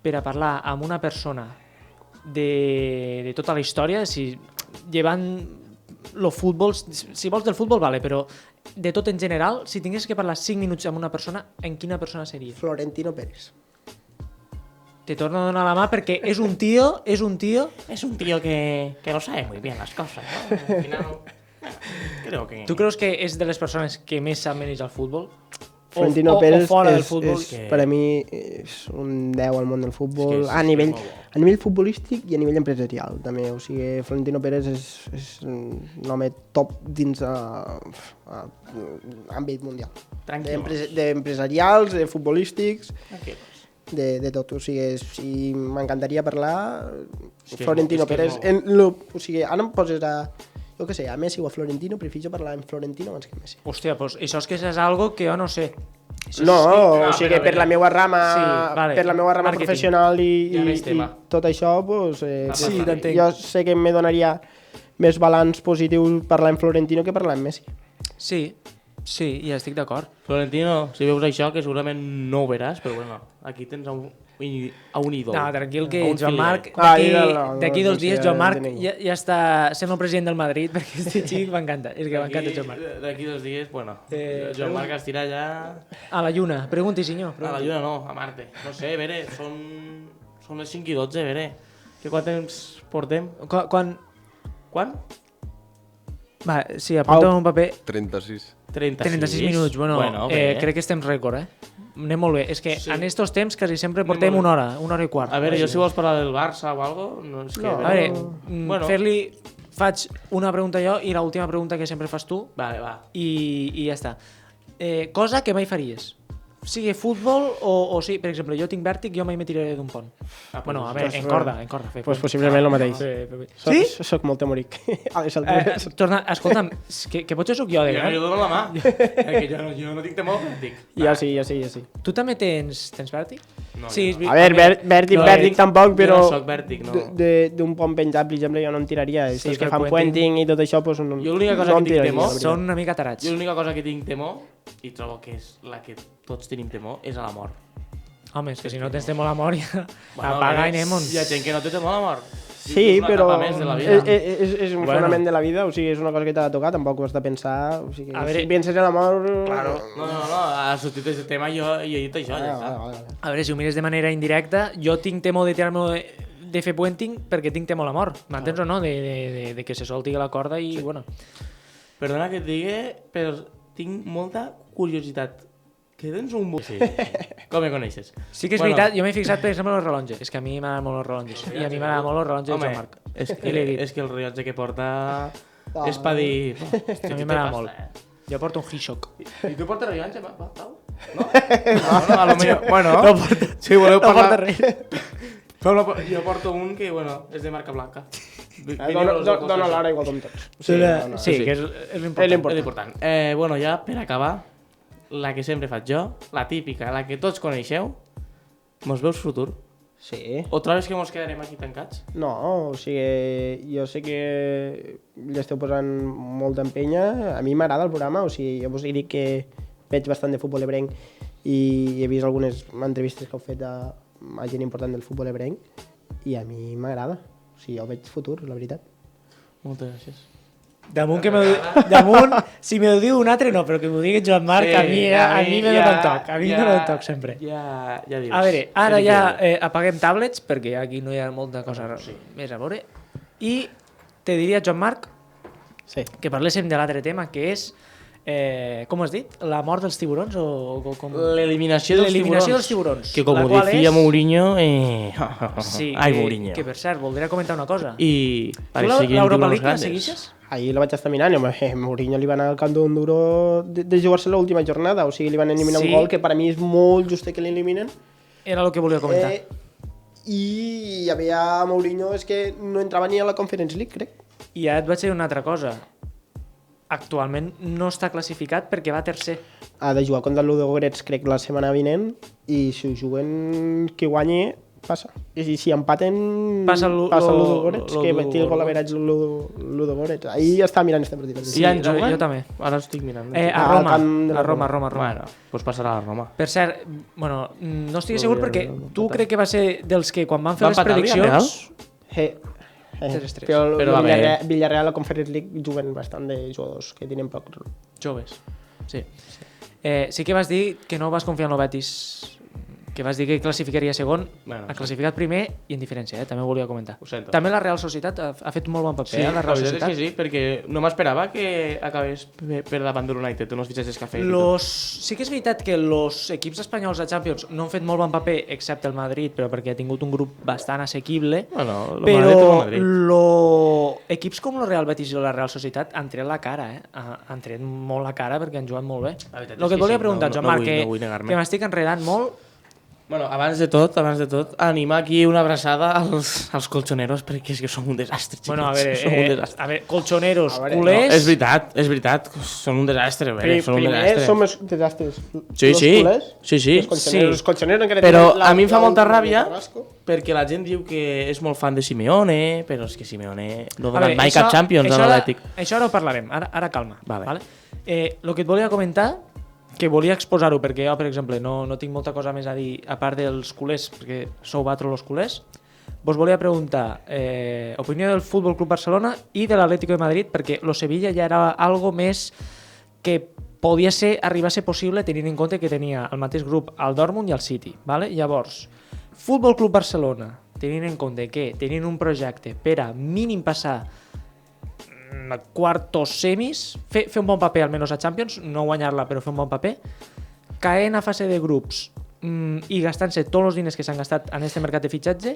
per a parlar amb una persona de tota la història, llevant el futbol, si vols del futbol, vale, però de tot en general, si tinguessis que parlar 5 minuts amb una persona, en quina persona seria? Florentino Pérez. Te torno a donar la mà perquè és un tío que no sabe muy bien las cosas, ¿no? Al final... ¿Tú crees que es de las personas que més sap menys al futbol? Florentino Pérez fora del futbol. per a mi és un 10 al món del futbol, a nivell futbolístic i a nivell empresarial també. O sigui, Florentino Pérez és un home top dins l'àmbit mundial. D'empresarials, de futbolístics, de tot. O sigui, m'encantaria parlar Florentino Pérez. O sigui, ara em poses jo què sé, a Messi o a Florentino, prefijo parlar en Florentino abans que Messi. Hòstia, doncs això és algo que jo no sé. O sigui, per la meva rama professional i tot això, jo sé que me donaria més balanç positiu parlar en Florentino que parlar en Messi. Sí, ja estic d'acord. Florentino, si veus això, que segurament no ho veràs, però bueno, aquí tens a un ídol. No, tranquil, que Joan Marc, d'aquí 2 dies, Joan Marc ja està sent el president del Madrid, perquè este xic m'encanta, és que m'encanta Joan Marc. D'aquí 2 dies, bueno, Joan Marc estirà ja... A la Lluna, pregunti, senyor. A la Lluna no, a Marte. No sé, a veure, són les 5:12, a veure. Que quant temps portem? Quan? Va, sí, apunta'm un paper. 36 minuts, bueno crec que estem rècord, anem molt bé. És que en estos temps quasi sempre portem una hora i quart. A veure, jo si vols parlar del Barça o algo, no és que... A veure, fer-li... Faig una pregunta jo i l'última pregunta que sempre fas tu. Vale, va. I ja està. Cosa que mai faries. Sigui futbol o sí, per exemple, jo tinc vèrtic, jo mai me tiraré d'un pont. Bueno, a veure, en corda. Pues possiblement el mateix. Sí? Soc molt temoric. Escolta'm, que potser sóc jo de gran. Jo dono la mà. Jo no tinc temor, dic. Jo sí. Tu també tens vèrtic? No, a veure, vèrtic tampoc, però jo no soc vèrtic, no. D'un pont penjat, per exemple, jo no em tiraria. Els que fan puenting i tot això, doncs no em tiraria. Jo l'única cosa que tinc temor... Són una mica tarats. Jo l'única cosa que tinc temor, i trobo que és la que tots tenim temor, és a la mort. Home, és que si no tens temor a la mort, ja apaga i anem. Hi ha gent que no té temor a la mort. Sí, però és un fonament de la vida, o sigui, és una cosa que t'ha de tocar, tampoc ho has de pensar, o sigui, si penses en la mort... Claro. No, a sortir d'aquest tema jo he dit això, ja està. A veure, si ho mires de manera indirecta, jo tinc temor de tirar-me de fer puenting perquè tinc temor a la mort, m'entens o no? De que se solti la corda i, bueno... Perdona que et digui, però tinc molta curiositat. Que tens un... Sí. Com me coneixes? Sí que és veritat, jo m'he fixat per exemple en els rellotges. És que a mi m'agraden molt els rellotges. I a mi m'agraden molt els rellotges de Joan Marc. És que el rellotge que porta és per dir... A mi m'agrada molt. Jo porto un G-Shock. I tu portes rellotge, Pau? No? No, a lo millor... Bueno, si voleu parlar... Jo porto un que, bueno, és de marca blanca. Dóna l'hora igual com tots. Sí, que és l'important. Bueno, ja per acabar, la que sempre faig jo, la típica, la que tots coneixeu, mos veus futur? Sí. O trobes que mos quedarem aquí tancats? No, o sigui, jo sé que li esteu posant molta empenya, a mi m'agrada el programa, o sigui, jo vos dic que veig bastant de futbol ebrenc i he vist algunes entrevistes que heu fet a gent important del futbol ebrenc i a mi m'agrada, o sigui, jo veig futur, la veritat. Moltes gràcies. Damunt, si me ho diu un altre no, però que m'ho digui Joan Marc, a mi me dona un toc, a mi me dona un toc sempre. Ja dius. A veure, ara ja apaguem tablets, perquè aquí no hi ha molta cosa més a veure, i te diria, Joan Marc, que parléssim de l'altre tema, que és, com has dit, la mort dels tiburons o com... L'eliminació dels tiburons. Que com ho decía Mourinho... Ai, Mourinho. Que per cert, voldria comentar una cosa. I... Tu l'Europa League la seguixes? Ahir la vaig estar mirant, Mourinho li va anar al camp d'un duro de jugar-se l'última jornada, o sigui, li van eliminar un gol que per a mi és molt just que l'eliminen. Era el que volia comentar. I hi havia Mourinho, és que no entrava ni a la Conference League, crec. I ja et vaig dir una altra cosa. Actualment no està classificat perquè va tercer. Ha de jugar contra el Ludogorets, crec, la setmana vinent, i si ho juguen qui guanyi, passa. I si empaten, passa el Ludogorets, que té el gol average el Ludogorets. Ahir ja estava mirant este partit. Sí, ja en juguen? Jo també. Ara estic mirant. A Roma. Bueno, doncs passarà a la Roma. Per cert, bueno, no estic segur perquè tu crec que va ser dels que quan van fer les prediccions... Però Villarreal a la Conference League juguen bastant de jugadors que tenen poc... Joves, sí. Sí que vas dir que no vas confiar en el Betis que vas dir que classificaria segon, Bueno, ha classificat primer i en diferència, també ho volia comentar. Ho sento. També la Real Societat ha fet un molt bon paper, Sí, la la Real veritat és Societat. que sí, perquè no m'esperava que acabés per davant de l'United, uns fitxatges que ha fet. Sí que és veritat que els equips espanyols a Champions no han fet molt bon paper, excepte el Madrid, però perquè ha tingut un grup bastant assequible, Bueno, el Madrid és però el Madrid. equips com el Real Betis i la Real Societat han tret la cara, han tret molt la cara perquè han jugat molt bé. La veritat El és que et que volia sí, preguntar, no Joan Marc, vull negar-me. que m'estic enredant molt. Bueno, abans de tot, animar aquí una abraçada als colchoneros, perquè és que som un desastre, xiquets. Bueno, a veure, som un desastre. colchoneros, A veure, culers... No, és veritat, són un desastre, són un Primer desastre. som els desastres. Sí, Los sí, culers, sí. Els colchoneros encara Però tenen a mi em fa molta la ràbia Carrasco. perquè la gent diu que és molt fan de Simeone, però és que Simeone no ha A donat veure, mai cap Champions a l'Atlètic. Això ara ho parlarem, ara calma. Vale. El que et volia comentar, que volia exposar-ho, perquè jo, per exemple, no tinc molta cosa més a dir, a part dels culers, perquè sou batro los culers, vos volia preguntar opinió del Futbol Club Barcelona i de l'Atlético de Madrid, perquè lo Sevilla ja era algo més que podia arribar a ser possible tenint en compte que tenia el mateix grup al Dortmund i al City. Vale? Llavors, Futbol Club Barcelona, tenint en compte que tenien un projecte per a mínim passar quartos semis, fer un bon paper almenys a Champions, no guanyar-la però fer un bon paper, caent a fase de grups i gastant-se tots els diners que s'han gastat en aquest mercat de fitxatge,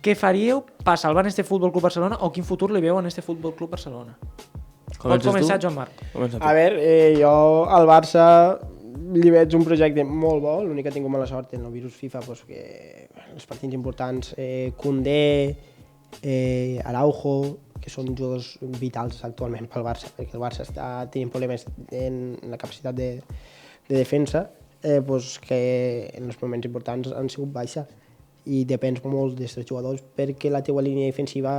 què faríeu per salvar en este Futbol Club Barcelona o quin futur li veu en este Futbol Club Barcelona? Pot començar, Joan Marc. A veure, jo al Barça li veig un projecte molt bo, l'únic que he tingut mala sort en el virus FIFA, pues, que els partits importants, Koundé, Araujo, que són jugadors vitals actualment pel Barça, perquè el Barça està tenint problemes en la capacitat de defensa, pues, que en els moments importants han sigut baixa i depens molt d'aquests jugadors perquè la teua línia defensiva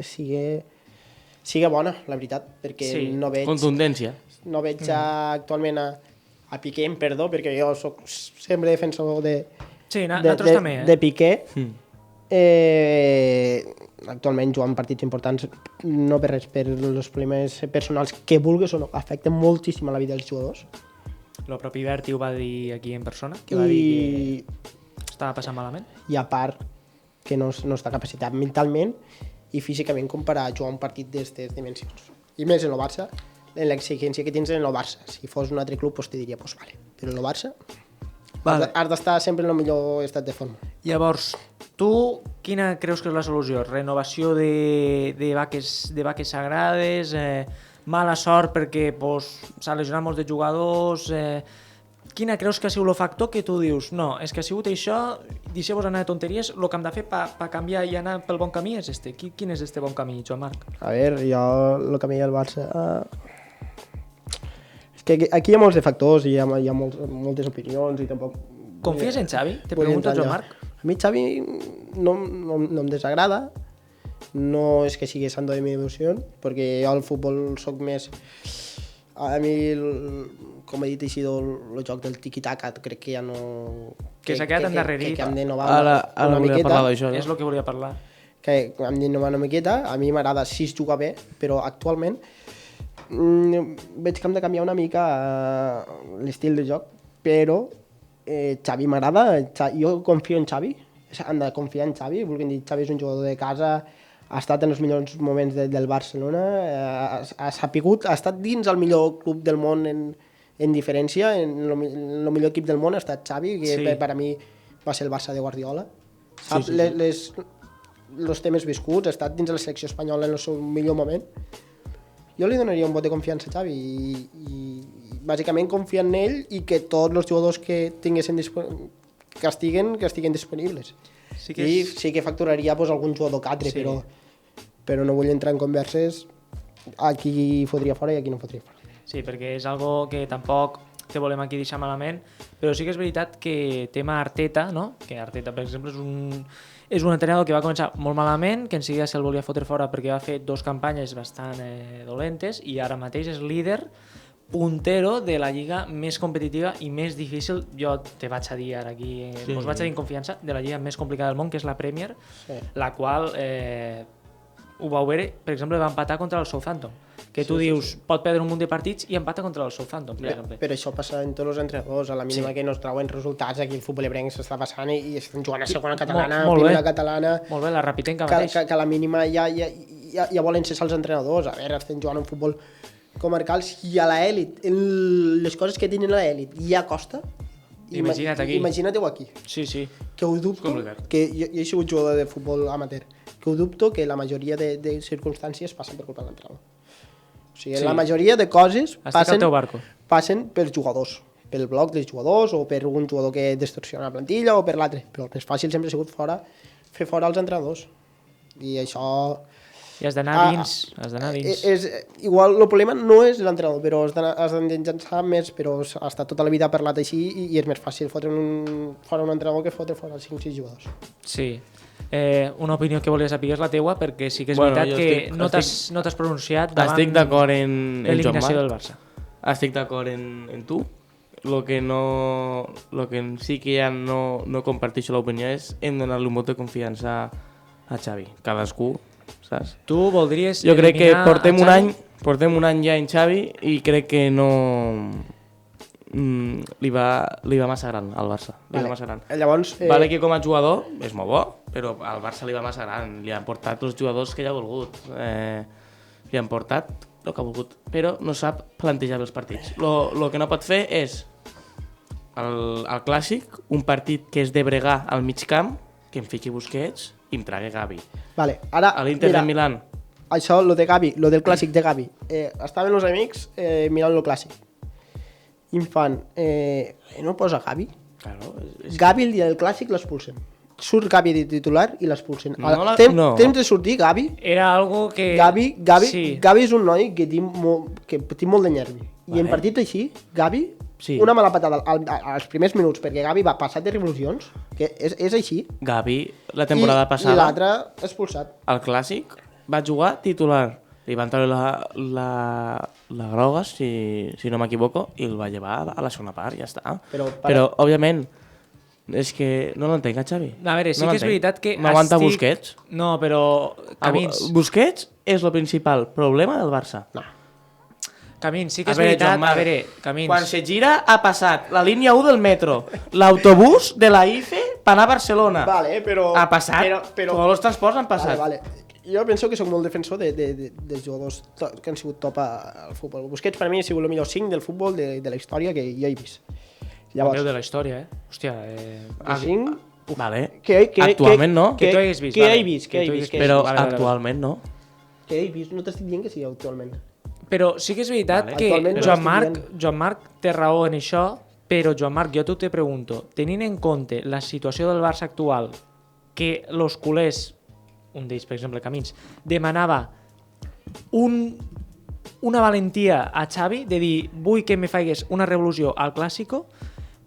sigui bona, la veritat, perquè Sí, no veig... contundència. No veig actualment a Piqué, perdó, perquè jo soc sempre defensor Sí, nosaltres també, de Piqué. Actualment jugant partits importants, no per res, per els problemes personals que vulguis o no, afecten moltíssim a la vida dels jugadors. El propi Berti ho va dir aquí en persona, que va dir que estava passant malament. I a part, que no està capacitat mentalment i físicament com per a jugar un partit d'aquestes dimensions. I més en el Barça, en l'exigència que tens en el Barça. Si fos un altre club, pues te diria, pues vale. Però en el Barça has d'estar sempre en el millor estat de forma. Llavors, tu quina creus que és la solució? Renovació de vaques sagrades, mala sort perquè s'ha lesionat molts de jugadors... Quina creus que ha sigut el factor que tu dius no, és que ha sigut això, deixeu-vos anar de tonteries, el que hem de fer per canviar i anar pel bon camí és este. Quin és este bon camí, Joan Marc? A veure, jo el camí del Barça... És que aquí hi ha molts de factors i hi ha moltes opinions i tampoc... Confies en Xavi? Te pregunto, Joan Marc. A mi Xavi no em desagrada, no és que sigui santo de mi devoció, perquè jo al futbol soc més... A mi, com he dit així, el joc del tiki-taka crec que ja no... Que s'ha quedat endarrerit. Que hem d'innovar una miqueta. És el que volia parlar. Que hem d'innovar una miqueta. A mi m'agrada si es juga bé, però actualment veig que hem de canviar una mica l'estil de joc, però Xavi m'agrada, jo confio en Xavi, han de confiar en Xavi, vulguin dir, Xavi és un jugador de casa, ha estat en els millors moments del Barcelona, ha estat dins el millor club del món en diferència, en el millor equip del món ha estat Xavi, que sí. Per a mi va ser el Barça de Guardiola. Sap els temes viscuts, ha estat dins de la selecció espanyola en el seu millor moment. Jo li donaria un vot de confiança a Xavi i bàsicament confiar en ell i que tots els jugadors que tinguessin que estiguen disponibles. Sí que i sí que facturaria algun jugador que altre, sí. però no vull entrar en converses a qui fotria fora i a qui no fotria fora. Sí, perquè és algo que tampoc te volem aquí deixar malament, però sí que és veritat que tema Arteta, no? Que Arteta, per exemple, és un entrenador que va començar molt malament, que enseguida se'l volia fotre fora perquè va fer 2 campanyes bastant dolentes i ara mateix és líder puntero de la lliga més competitiva i més difícil, jo te vaig a dir ara aquí, us vaig a dir en confiança, de la lliga més complicada del món, que és la Premier, sí. La qual ho vau veure, per exemple, va empatar contra el Southampton, que tu dius, pot perdre un munt de partits i empata contra el Southampton, per exemple. Però això passa en tots els entrenadors, a la mínima que no es trauen resultats, aquí el futbol ebrenc s'està passant i estan jugant a segona catalana, primera catalana... Molt bé, la Rapitenca mateix. Que a la mínima ja volen ser els entrenadors, a veure, estan jugant un futbol comarcals i a l'elit, les coses que tenen a l'elit ja costa. Imagina't aquí. Imagina't-ho aquí. Sí. Que ho dubto, que jo he sigut jugador de futbol amateur, que ho dubto que la majoria de circumstàncies passen per culpa de l'entrenador. O sigui, la majoria de coses passen pels jugadors, pel bloc dels jugadors o per un jugador que distorsiona la plantilla o per l'altre, però el més fàcil sempre ha sigut fer fora els entrenadors. I això... I has d'anar dins, igual el problema no és l'entrenador, però has d'enllaçar més, però ha estat tota la vida parlat així i és més fàcil fotre fora un entrenador que fotre fora 5 o 6 jugadors. Sí. Una opinió que volia saber és la teua, perquè sí que és veritat que no t'has pronunciat davant l'eliminació del Barça. Estic d'acord en tu. Lo que sí que ja no comparteixo l'opinió és hem donar-li un vot de confiança a Xavi. Cadascú, saps? Tu voldries jo crec que portem un any ja en Xavi i crec que no li va massa gran al Barça. Llavors, vale que com a jugador és molt bo, però al Barça li va massa gran. Li han portat els jugadors que ell ha volgut. Li han portat el que ha volgut, però no sap plantejar els partits. El que no pot fer és el clàssic, un partit que és de bregar al mig camp, que em fiqui Busquets i em tragui Gavi. Vale, ara, a l'Inter de Milán. Això, lo de Gavi, lo del clàssic de Gavi. Estaven els amics mirant lo clàssic. I em fan, no posa Gavi? Claro, Gavi el dia del clàssic l'expulsen. Surt Gavi de titular i l'expulsen. Temps de sortir Gavi? Era algo que... Gavi és un noi que té molt de nervi. I en partit així, Gavi, una mala patada als primers minuts, perquè Gavi va passar de revolucions, que és així. Gavi, la temporada passada... I l'altre expulsat. Al clàssic va jugar titular. Li van treure la groga, si no m'equivoco, i el va llevar a la segona part, ja està. Però òbviament, és que no l'entenc, Xavi. A veure, sí que és veritat que... M'aguanta Busquets. No, però... Busquets és el principal problema del Barça. No. Camins, sí que és veritat. A veure, Camins... Quan se gira ha passat la línia 1 del metro, l'autobús de la IFE per anar a Barcelona. Vale, però... Ha passat, tots els transports han passat. Vale. Jo penso que soc molt defensor dels jugadors que han sigut top al futbol. Busquets per mi ha sigut el millor 5 del futbol de la història que jo he vist. Llavors, el meu de la història, Hòstia, Vale. Actualment no. Que tu hagués vist. Que he vist. Però actualment no. Que he vist, no t'estic dient que sí, actualment. Però sí que és veritat que Joan Marc té raó en això, però Joan Marc, jo te pregunto, tenint en compte la situació del Barça actual, que los culers, un d'ells, per exemple, Camins, demanava una valentia a Xavi de dir, vull que me faigues una revolució al Clàssico.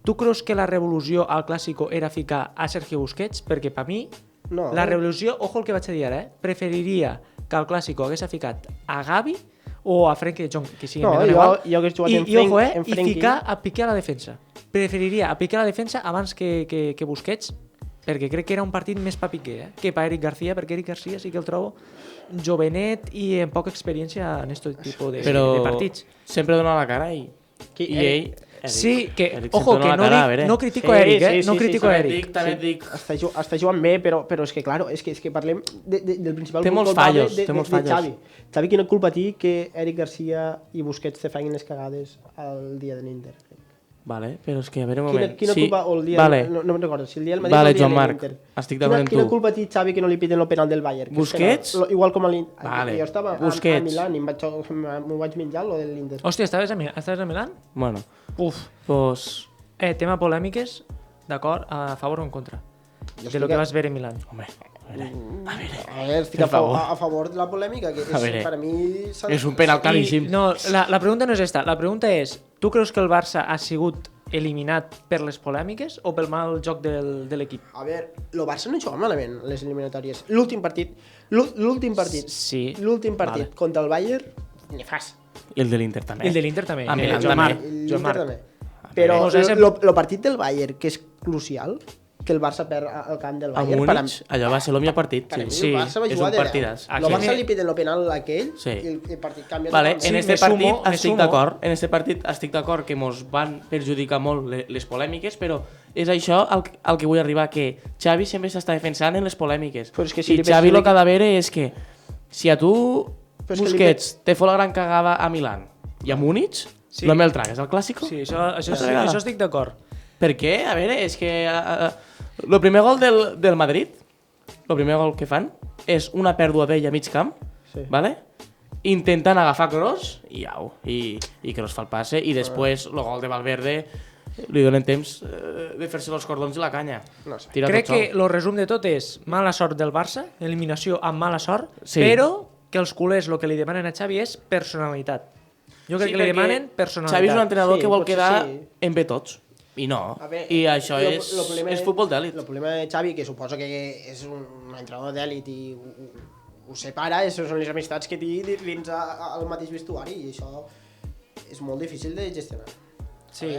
Tu creus que la revolució al Clàssico era ficar a Sergio Busquets? Perquè per mi, la revolució, ojo el que vaig a dir ara, preferiria que al Clàssico hagués ficat a Gavi o a Frenkie de Jong, que sigui igual. Jo hagués jugat en Frenkie. I ficar a Piqué a la defensa. Preferiria a Piqué a la defensa abans que Busquets, perquè crec que era un partit més per Piqué que per Eric García, perquè Eric García sí que el trobo jovenet i amb poca experiència en aquest tipus de partits. Però sempre dona la cara i ell... Sí, que, ojo, que no critico a Eric, no critico a Eric. També et dic... Està jugant bé, però és que, claro, és que parlem del principal té molts fallos, de Xavi. Xavi, quina culpa té que Eric García i Busquets te facin les cagades el dia de l'Inter? Vale, però és que a veure un moment... Quina culpa, o el dia... No me'n recordo, si el dia del Madrid o el dia de l'Inter. Estic d'acord amb tu. Quina culpa té Xavi que no li piten el penal del Bayern? Busquets? Igual com a l'Inter. Vale. Jo estava a Milán i m'ho vaig menjar, lo de l'Inter. Hòstia, estaves a Milán? Bueno. Pues... tema polèmiques, d'acord, a favor o en contra? De lo que vas veure en Milán. Home, a veure, estic a favor de la polèmica, que per a mi... És un penal claríssim. No, la pregunta no és esta. La pregunta és, tu creus que el Barça ha sigut eliminat per les polèmiques o pel mal joc de l'equip? A veure, el Barça no juga malament les eliminatòries. L'últim partit contra el Bayern, nefast. I el de l'Inter també. El de l'Inter també. Joan Marc. Però el partit del Bayern, que és crucial, que el Barça perd al camp del A Bayern. Múnich, allò va ser el millor partit. Per a mi Sí, el Barça va és jugar un de partidàs. 10. El Barça li piden el penal aquell Sí. i el partit canvia. Vale, totalment. en este me partit sumo, me estic sumo. d'acord. En este partit estic d'acord que mos van perjudicar molt les polèmiques, però és això al que vull arribar, que Xavi sempre s'està defensant en les polèmiques. Però és que si I li Xavi perjudica- el que ha de veure és que si a tu, Però és que li Busquets, te fot la gran cagada a Milán i a Múnich, Sí. no me'l tragues al Clàssico? Sí, això vegada. estic d'acord. Per què? A veure, és que el primer gol del Madrid, el primer gol que fan, és una pèrdua d'ell a mig camp, Sí. ¿vale? Intentant agafar Kroos i au, i Kroos fa el passe i després el gol de Valverde li donen temps de fer-se els cordons i la canya. No sé. Tira Crec tot sol. que el resum de tot és mala sort del Barça, eliminació amb mala sort, Sí. però que els culers el que li demanen a Xavi és personalitat. Jo crec que li perquè demanen personalitat. Xavi és un entrenador Sí, que vol potser quedar sí. en bé tots. I no. A veure, I això lo és problema- futbol d'èlit. El problema de Xavi, que suposo que és un entrenador d'èlit i ho separa, això són les amistats que té dins al mateix vestuari i això és molt difícil de gestionar. Sí.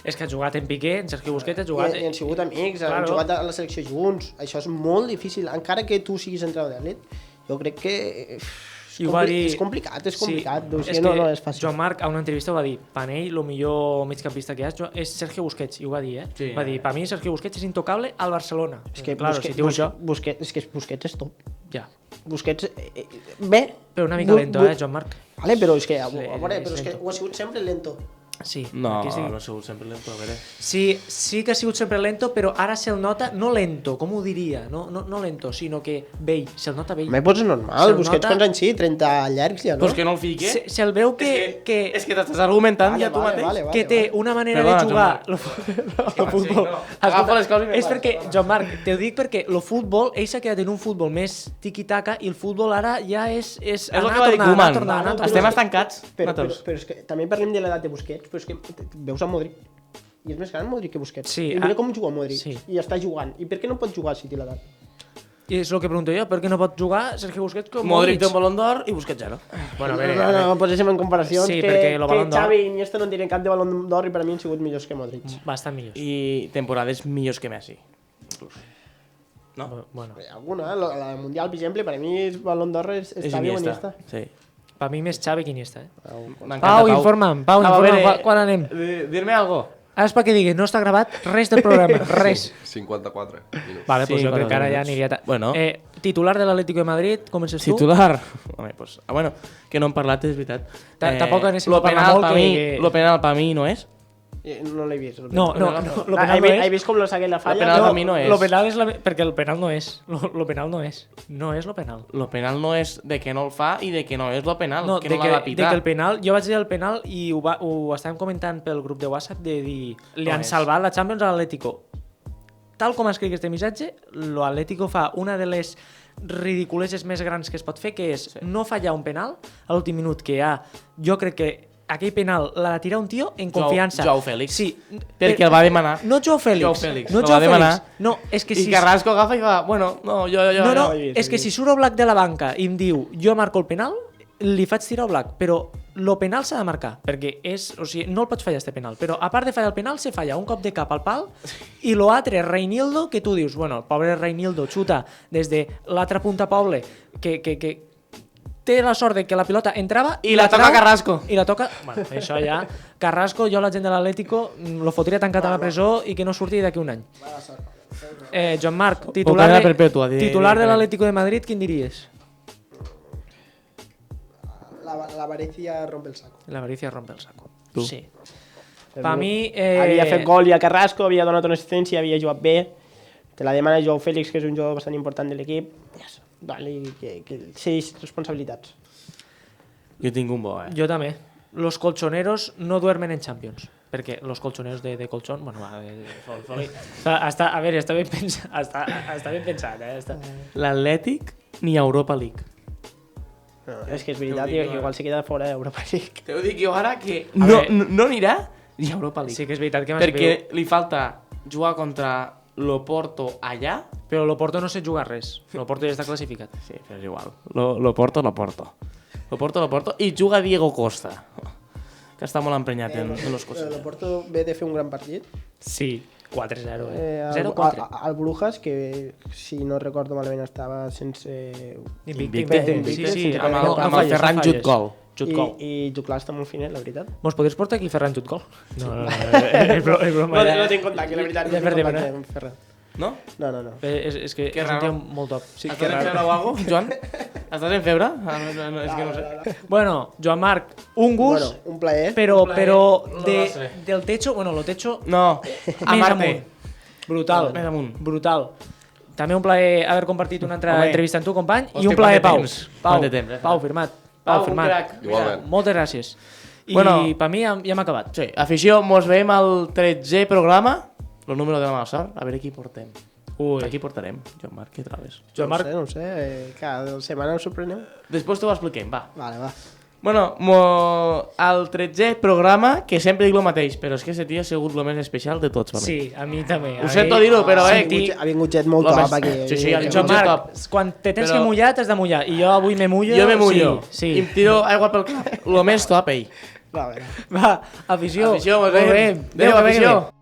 És que ha jugat en Piqué, en Sergio Busquets ha jugat... I han sigut amics, han Claro. jugat a la selecció junts, això és molt difícil, encara que tu siguis entrenador d'èlit, jo crec que I ho va dir... és complicat, és complicat, Sí, o és sigui, que no és fàcil. Joan Marc a una entrevista ho va dir, per ell el millor migcampista que hi ha és Sergio Busquets, i ho va dir, eh? Sí. Va dir, per mi Sergio Busquets és intocable al Barcelona. És que claro, si diu això, és que Busquets és top. ja. Busquets, bé... Però una mica lento, Joan Marc? Vale, però és que, a Sí, veure, però és és que lento. ho ha sigut sempre lento. Sí. No, aquí no ha sigut sempre lento, a veure. Sí que ha sigut sempre lento, però ara se'l nota, no lento, com ho diria, no lento, sinó que vell, se'l nota vell. Home, doncs és normal, Se'l Busquets nota- quants anys sí, 30 llargs ja, no? Pues que no el fique. Se'l veu que És que t'estàs argumentant Vale, ja tu vale, mateix. vale, que té una manera Perdona, de jugar Joan el futbol. no. Agafa les coses i És me'n perquè, Joan Marc, te ho dic perquè el futbol, ell s'ha quedat en un futbol més tiqui-taca i el futbol ara ja és És el que va dir Koeman. Estem estancats, Però nosaltres. és que també parlem de l'edat de Busquets, però és que veus a Modric. I és més gran Modric que Busquets. Sí, I mira com juga Modric. sí. I està jugant. I per què no pot jugar si té l'edat? I és el que pregunto jo, per què no pot jugar Sergio Busquets com Modric té un Ballon d'Or i Busquets zero. Bueno, a No, veure, no, poséssim en comparacions Sí, que, perquè el Ballon que d'Or- Xavi i Iniesta no tenen cap de Ballon d'Or i per a mi han sigut millors que Modric. bastant millors. I temporades millors que Messi. No? Bueno, Alguna, la del Mundial, per exemple, per a mi el Ballon d'Or és Xavi o Iniesta. Sí. per mi més Xavi que Iniesta, eh? M'encanta, Pau, informa'm, A informa'm, veure, quan anem? Dir-me algo. Ara és perquè diguis, no està gravat res del programa, res. 54 minuts. Vale, pues Sí, jo crec que ara ja 40 aniria... Bueno. Titular de l'Atlético de Madrid, comences tu? Titular? Home, pues, bueno, que no hem parlat, és veritat. Tampoc anéssim lo a parlar penal molt pa que- mi, lo penal pa mi no és. No l'he vist. No, lo penal no He és. vist com lo saqué la falla? penal No, pa mi no és. Lo penal és perquè el penal no és. Lo penal no és. No és lo penal. Lo penal no és de que no el fa i de que no és lo penal, No, que de no que, l'ha de de pitar. que el penal, jo vaig dir el penal i ho estàvem comentant pel grup de WhatsApp de dir, li No han és. salvat la Champions a l'Atlético. Tal com escric este missatge, l'Atlético fa una de les ridiculeses més grans que es pot fer, que és no fallar un penal a l'últim minut, que jo crec que aquell penal l'ha de tirar un tio en confiança. Joao Félix. Sí. Perquè el va demanar. No Joao Félix. Joao Félix, No el Joao va demanar. Félix. No, és que I si... Carrasco agafa i va, bueno, no, jo... No, he vist, és he que vist. si surt Oblak de la banca i em diu jo marco el penal, li faig tirar Oblak, però lo penal s'ha de marcar, perquè o sigui, no el pots fallar este penal, però a part de fallar el penal se falla un cop de cap al pal i l'altre Reinildo, que tu dius, bueno, el pobre Reinildo xuta des de l'altra punta poble que té la sort de que la pilota entrava I la toca trau, Carrasco. I la toca... Bueno, això ja... Carrasco, jo la gent de l'Atlético lo fotria tancat a la presó i que no surti d'aquí un any. Joan Marc, Cadena perpètua, titular de l'Atlético de Madrid, quin diries? L'avaricia rompe el saco. L'avaricia rompe el saco. Tu. Sí. Per mi... Havia fet gol i a Carrasco, havia donat una assistència, havia jugat bé. Te la demana Joao Félix, que és un jugador bastant important de l'equip. Yes. Vale, que 6 responsabilitats. Jo tinc un bo, Jo també. Los colchoneros no duermen en Champions. Perquè los colchoneros de colchón... Bueno, va, a veure, està ben pensat. Està ben pensat, Està... L'Atlètic ni Europa League. No, és que és veritat, que igual se queda fora d'Europa League. Te ho dic jo ara que A veure- no anirà ni a Europa League. Sí que és veritat que Perquè li falta jugar contra l'Oporto allà. Però l'Oporto no sé jugar res. L'Oporto ja està classificat. Sí, però és igual. L'Oporto. L'Oporto. I juga Diego Costa, que està molt emprenyat en los cossos. L'Oporto ve de fer un gran partit. Sí, 4-0. 0-4. El Brujas, que si no recordo malament estava sense... Invicte. Sí, amb el Ferran Jutgol. I Juclar està molt finet, la veritat. Mos podries portar aquí Ferran Jutgol? No tinc contacte, la veritat. Ja No tinc perdem, contacte amb Ferran. No? No. És que és un tio molt top. Sí, Estàs en febre o alguna cosa, Joan? Estàs en febre? És que no sé. Bueno, Joan Marc, un gust, Un plaer. però No lo sé. del techo, bueno, lo techo No, a més Marte. amunt. Brutal, Més amunt. brutal. També un plaer haver compartit una altra Home. entrevista amb tu, company, i Hosti, un plaer, quant de Pau. temps. Quant de temps, Pau, firmat. Pau, Pau, un firmat. crac. Igualment. Moltes gràcies. I Bueno. per mi ja hem acabat. Sí, afició, mos veiem al 13è programa, el número de la mala sort, a veure qui portem. Ui. Aquí portarem, Joan Marc, què trobes? Joan Marc, No ho sé, cada setmana us sorpreneu. Després t'ho expliquem, va. Vale, va. Bueno, al 13è programa, que sempre dic el mateix, però és que aquest dia ha sigut el més especial de tots, per mi. sí, a mi també. Ho sento dir-ho, però Ha vingut gent molt L'home, top aquí. sí, sí, ha vingut Joan gent Marc, top. quan te tens Però- que mullar, t'has de mullar. I jo avui me mullo. Jo me mullo, Sí, i em tiro aigua pel cap, el més top, ell. Va, a veure. Va, afició. Afició, mos Molt veiem. bé. Adéu, que vagi bé. afició.